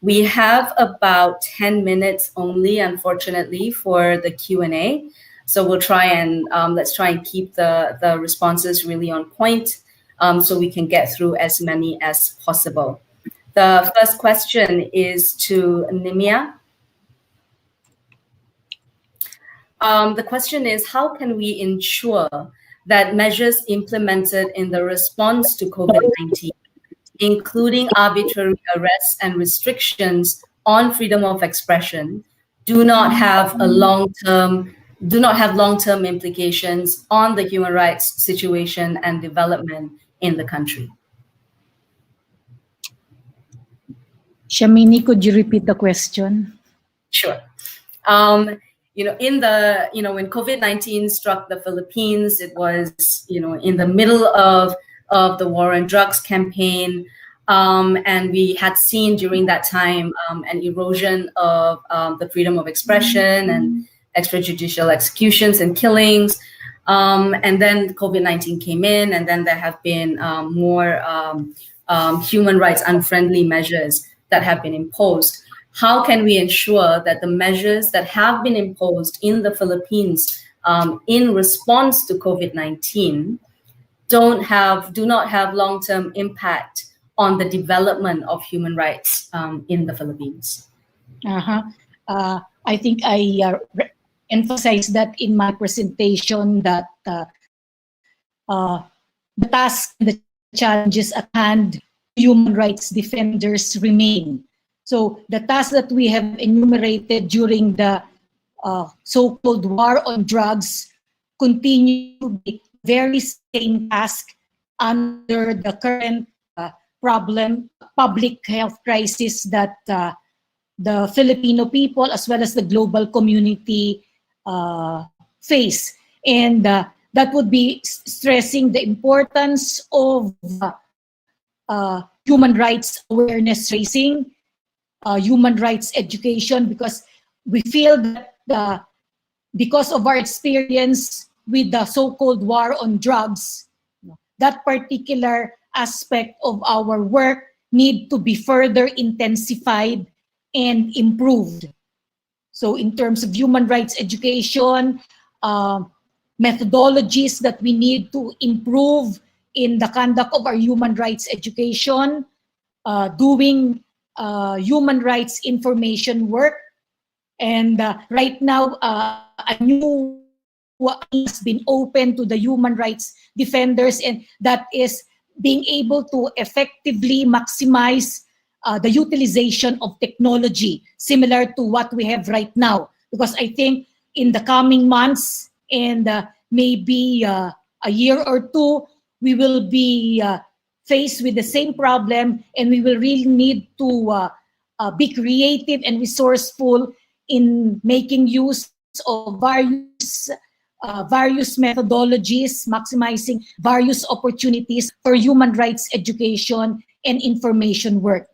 We have about 10 minutes only, unfortunately, for the Q&A. So we'll try and let's try and keep the responses really on point. so we can get through as many as possible. The first question is to Nimia. The question is, how can we ensure that measures implemented in the response to COVID-19, including arbitrary arrests and restrictions on freedom of expression, do not have long-term implications on the human rights situation and development in the country? Shamini, could you repeat the question? Sure. When COVID-19 struck the Philippines, it was, in the middle of the war on drugs campaign. And we had seen during that time an erosion of the freedom of expression and extrajudicial executions and killings. And then COVID-19 came in, and then there have been more human rights unfriendly measures that have been imposed. How can we ensure that the measures that have been imposed in the Philippines in response to COVID-19 do not have long-term impact on the development of human rights in the Philippines? I think I emphasized that in my presentation, that the task, the challenges at hand, human rights defenders remain. So the tasks that we have enumerated during the so-called war on drugs continue to be very same task under the current public health crisis that the Filipino people as well as the global community face. And that would be stressing the importance of human rights awareness raising, human rights education, because we feel that because of our experience with the so-called war on drugs, that particular aspect of our work need to be further intensified and improved. So in terms of human rights education, methodologies that we need to improve in the conduct of our human rights education, doing human rights information work. And right now, a new has been open to the human rights defenders, and that is being able to effectively maximize the utilization of technology, similar to what we have right now. Because I think in the coming months and maybe a year or two, we will be faced with the same problem, and we will really need to be creative and resourceful in making use of various methodologies, maximizing various opportunities for human rights education and information work.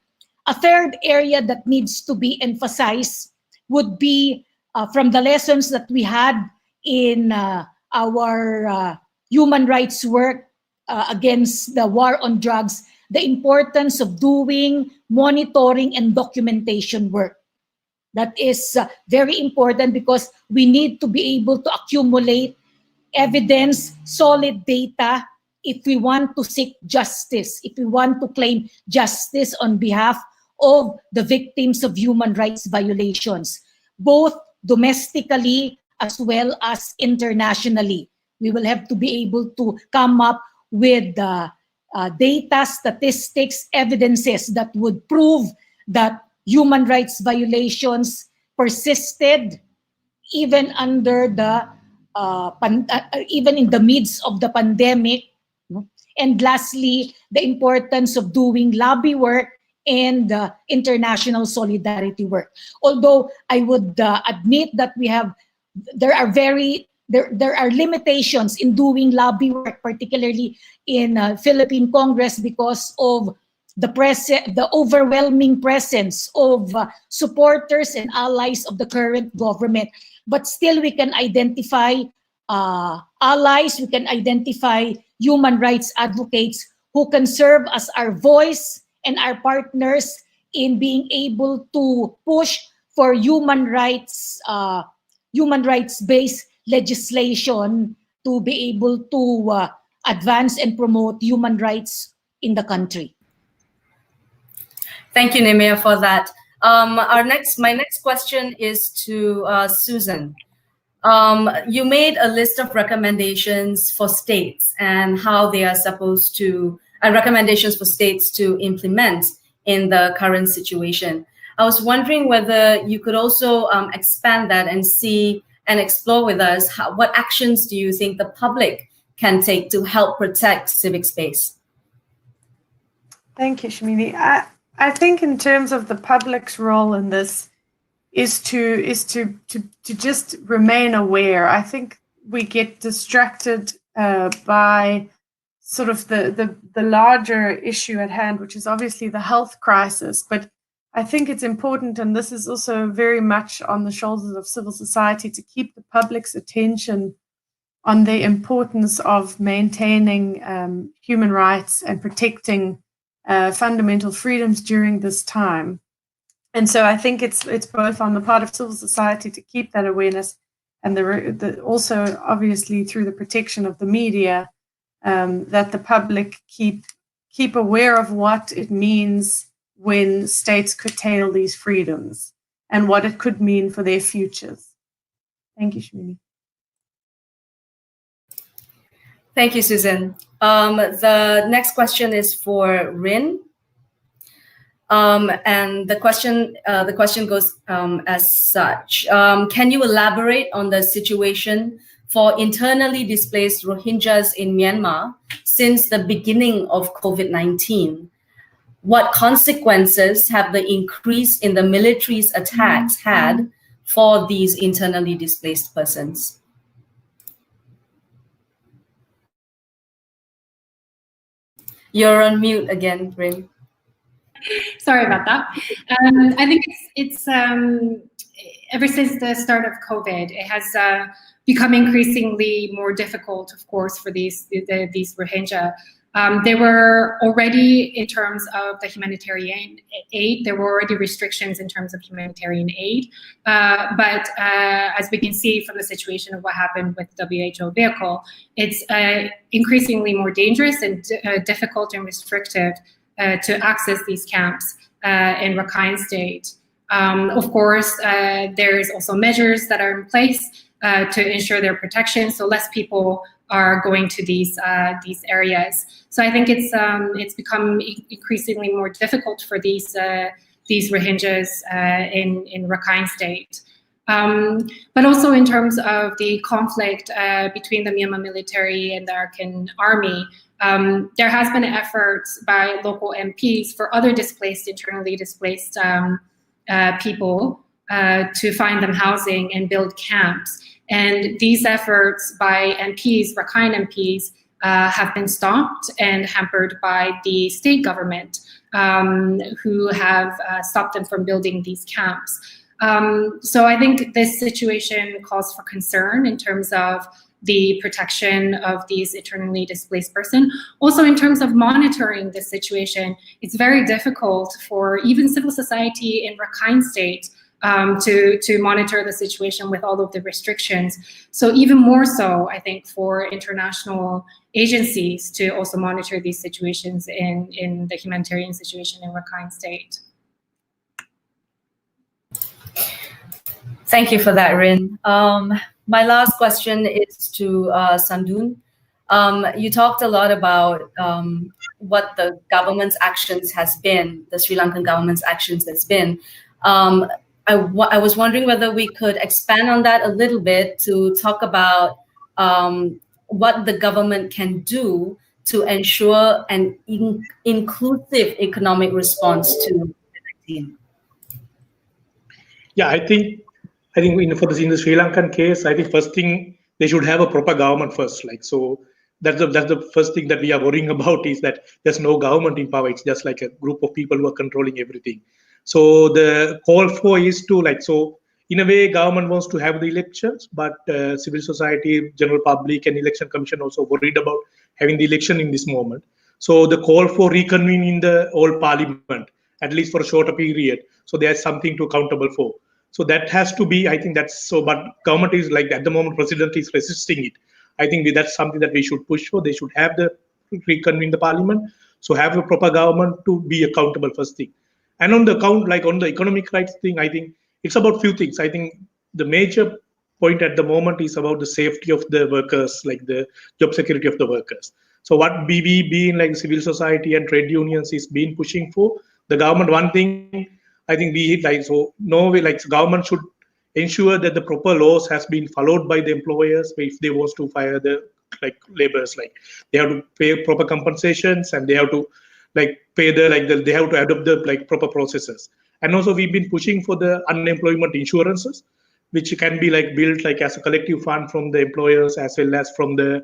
A third area that needs to be emphasized would be from the lessons that we had in our human rights work against the war on drugs, the importance of doing monitoring and documentation work. That is very important because we need to be able to accumulate evidence, solid data, if we want to seek justice, if we want to claim justice on behalf of the victims of human rights violations, both domestically as well as internationally. We will have to be able to come up with data, statistics, evidences that would prove that human rights violations persisted even under the even in the midst of the pandemic. And lastly, the importance of doing lobby work and international solidarity work. Although I would admit that there are limitations in doing lobby work, particularly in Philippine Congress, because of the overwhelming presence of supporters and allies of the current government. But still, we can identify allies, we can identify human rights advocates who can serve as our voice and our partners in being able to push for human rights-based legislation to be able to advance and promote human rights in the country. Thank you, Nemea, for that. My next question is to Susan. You made a list of recommendations for states and how they are supposed to, recommendations for states to implement in the current situation. I was wondering whether you could also expand that and see and explore with us what actions do you think the public can take to help protect civic space? Thank you, Shamini. I think in terms of the public's role in this is to just remain aware. I think we get distracted by sort of the larger issue at hand, which is obviously the health crisis. But I think it's important, and this is also very much on the shoulders of civil society, to keep the public's attention on the importance of maintaining human rights and protecting fundamental freedoms during this time. And so I think it's both on the part of civil society to keep that awareness, and also obviously through the protection of the media, that the public keep aware of what it means when states curtail these freedoms and what it could mean for their futures. Thank you, Shamini. Thank you, Susan. The next question is for Rin. And the question goes as such. Can you elaborate on the situation for internally displaced Rohingyas in Myanmar since the beginning of COVID-19? What consequences have the increase in the military's attacks had for these internally displaced persons? You're on mute again, Rin. Sorry about that. I think it's ever since the start of COVID, it has become increasingly more difficult, of course, for these Rohingya. There were already, in terms of the humanitarian aid, there were already restrictions in terms of humanitarian aid. But as we can see from the situation of what happened with the WHO vehicle, it's increasingly more dangerous and difficult and restrictive to access these camps in Rakhine State. Of course, there's also measures that are in place to ensure their protection, so less people are going to these areas. So I think it's become increasingly more difficult for these Rohingyas in Rakhine State. But also in terms of the conflict between the Myanmar military and the Arakan army, there has been efforts by local MPs for other internally displaced people to find them housing and build camps. And these efforts by MPs, Rakhine MPs, have been stopped and hampered by the state government, who have stopped them from building these camps. So I think this situation calls for concern in terms of the protection of these internally displaced persons. Also in terms of monitoring this situation, it's very difficult for even civil society in Rakhine State to monitor the situation with all of the restrictions. So even more so, I think, for international agencies to also monitor these situations in the humanitarian situation in Rakhine State. Thank you for that, Rin. My last question is to Sandun. You talked a lot about what the government's actions has been, the Sri Lankan government's actions has been. I was wondering whether we could expand on that a little bit to talk about what the government can do to ensure an inclusive economic response to COVID-19. Yeah, I think in the Sri Lankan case, I think first thing they should have a proper government first. So that's the first thing that we are worrying about, is that there's no government in power. It's just like a group of people who are controlling everything. So the call for is to so in a way, government wants to have the elections, but civil society, general public, and election commission also worried about having the election in this moment. So the call for reconvening the whole parliament, at least for a shorter period, so there's something to accountable for. So that has to be, I think that's so, but government is at the moment, president is resisting it. I think that's something that we should push for. They should have the reconvene the parliament, so have a proper government to be accountable first thing. And on the account, like on the economic rights thing, I think it's about few things. I think the major point at the moment is about the safety of the workers, like the job security of the workers. So what BB being like civil society and trade unions is been pushing for, the government, one thing I think we like, so no way, like government should ensure that the proper laws has been followed by the employers if they want to fire the like laborers, like they have to pay proper compensations and they have to like pay the like they have to adopt the like proper processes. And also we've been pushing for the unemployment insurances, which can be like built like as a collective fund from the employers as well as from the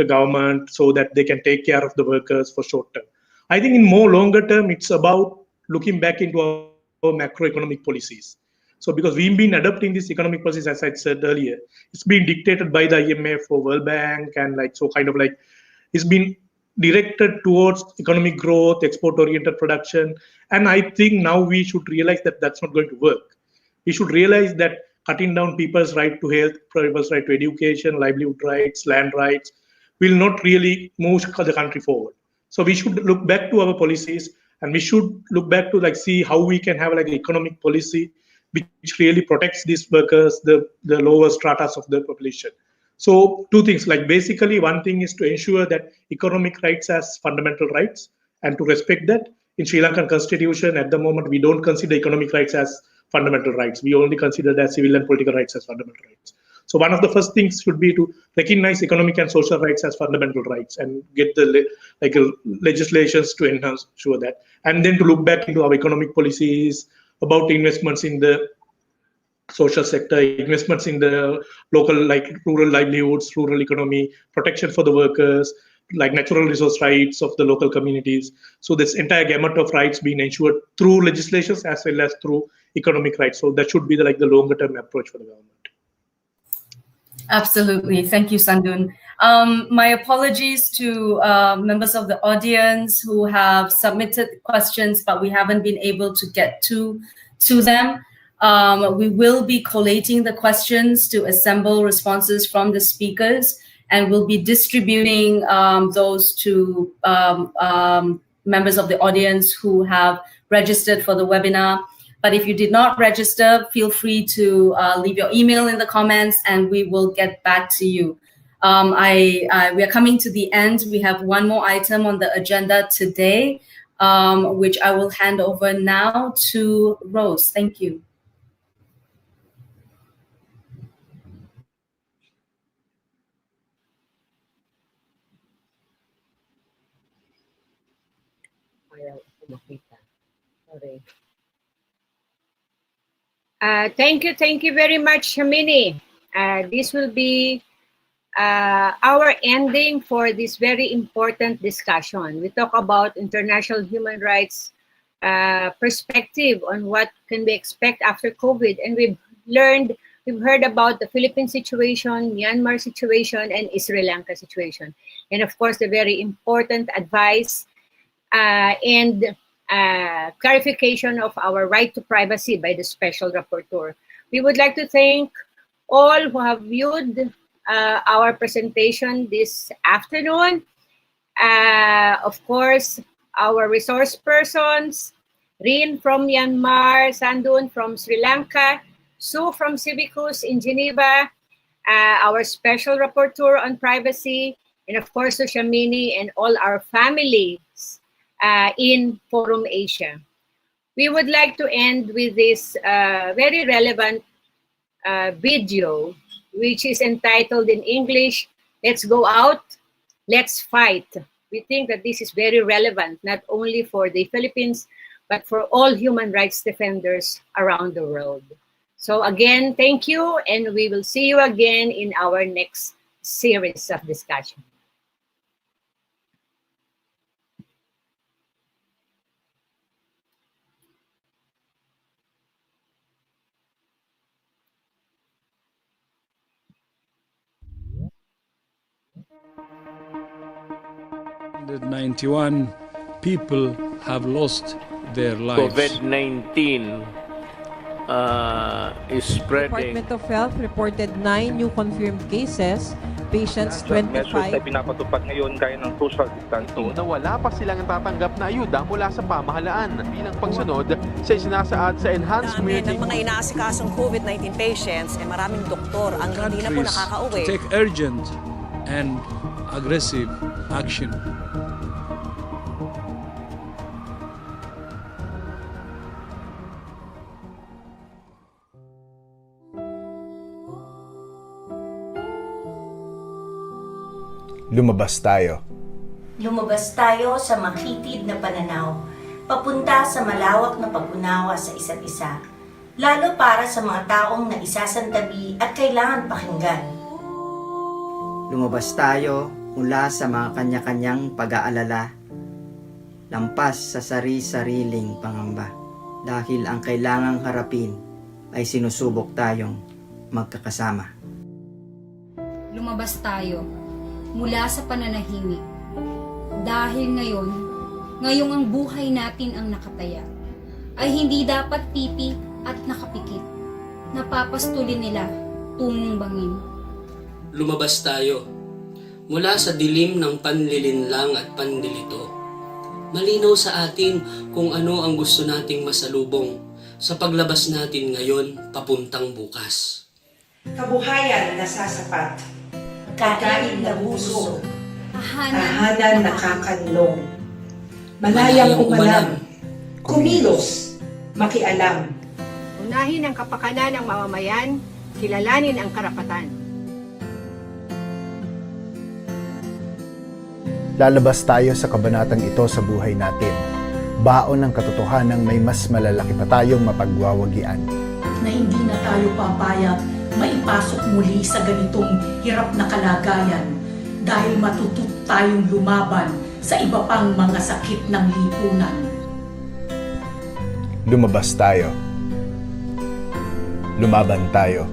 government, so that they can take care of the workers for short term. I think in more longer term, it's about looking back into our macroeconomic policies. So because we've been adopting these economic policies, as I said earlier, it's been dictated by the IMF or World Bank, and like so kind of like it's been directed towards economic growth, export-oriented production. And I think now we should realize that that's not going to work. We should realize that cutting down people's right to health, people's right to education, livelihood rights, land rights, will not really move the country forward. So we should look back to our policies, and we should look back to like see how we can have like an economic policy which really protects these workers, the lower stratas of the population. So two things, like basically one thing is to ensure that economic rights as fundamental rights and to respect that. In Sri Lankan constitution at the moment, we don't consider economic rights as fundamental rights. We only consider that civil and political rights as fundamental rights. So one of the first things should be to recognize economic and social rights as fundamental rights and get the like legislations to enhance sure that, and then to look back into our economic policies about investments in the social sector, investments in the local like rural livelihoods, rural economy, protection for the workers, like natural resource rights of the local communities. So this entire gamut of rights being ensured through legislations as well as through economic rights. So that should be the, like the longer term approach for the government. Absolutely. Thank you, Sandun. My apologies to members of the audience who have submitted questions, but we haven't been able to get to them. We will be collating the questions to assemble responses from the speakers, and we'll be distributing those to members of the audience who have registered for the webinar. But if you did not register, feel free to leave your email in the comments and we will get back to you. We are coming to the end. We have one more item on the agenda today, which I will hand over now to Rose. Thank you. Sorry. Thank you very much, Shamini. This will be our ending for this very important discussion. We talk about international human rights perspective on what can we expect after COVID, and we've heard about the Philippine situation, Myanmar situation, and Sri Lanka situation, and of course the very important advice and clarification of our right to privacy by the Special Rapporteur. We would like to thank all who have viewed our presentation this afternoon. Of course, our resource persons, Rin from Myanmar, Sandun from Sri Lanka, Sue from Civicus in Geneva, our Special Rapporteur on Privacy, and of course, Shamini and all our families in Forum Asia. We would like to end with this very relevant video, which is entitled in English, "Let's Go Out, Let's Fight." We think that this is very relevant, not only for the Philippines, but for all human rights defenders around the world. So again, thank you, and we will see you again in our next series of discussion. COVID-19 people have lost their lives. COVID-19 is spreading. Department of Health reported 9 new confirmed cases patients, Measures na 25. pinapatupad ngayon gaya ng social distancing. Na wala pa silang natatanggap na ayuda mula sa pamahalaan bilang pagsunod sa isinasaad sa Enhanced Dami Community. ng mga inaasikasong COVID-19 patients, maraming doktor ang hindi na po nakakauwi. Take urgent and aggressive action. Lumabas tayo. Lumabas tayo sa makitid na pananaw, papunta sa malawak na pag-unawa sa isa't isa, lalo para sa mga taong naisasantabi at kailangan pakinggan. Lumabas tayo mula sa mga kanya-kanyang pag-aalala, lampas sa sari-sariling pangamba, dahil ang kailangang harapin ay sinusubok tayong magkakasama. Lumabas tayo mula sa pananahimik, dahil ngayong ang buhay natin ang nakataya, ay hindi dapat pipi at nakapikit, napapastulin nila tungong bangin. Lumabas tayo mula sa dilim ng panlilinlang at pandilito. Malinaw sa atin kung ano ang gusto nating masalubong sa paglabas natin ngayon papuntang bukas. Kabuhayan na sasapat, Kain na busog, tahanan nakakanlong, malayang umalam, kumilos, makialam. Unahin ang kapakanan ng mamamayan, kilalanin ang karapatan. Lalabas tayo sa kabanatang ito sa buhay natin. Baon ng katotohanang may mas malalaki pa tayong mapagwawagian. Na hindi na tayo papayag maipasok muli sa ganitong hirap na kalagayan dahil matutut tayong lumaban sa iba pang mga sakit ng lipunan. Lumabas tayo. Lumaban tayo.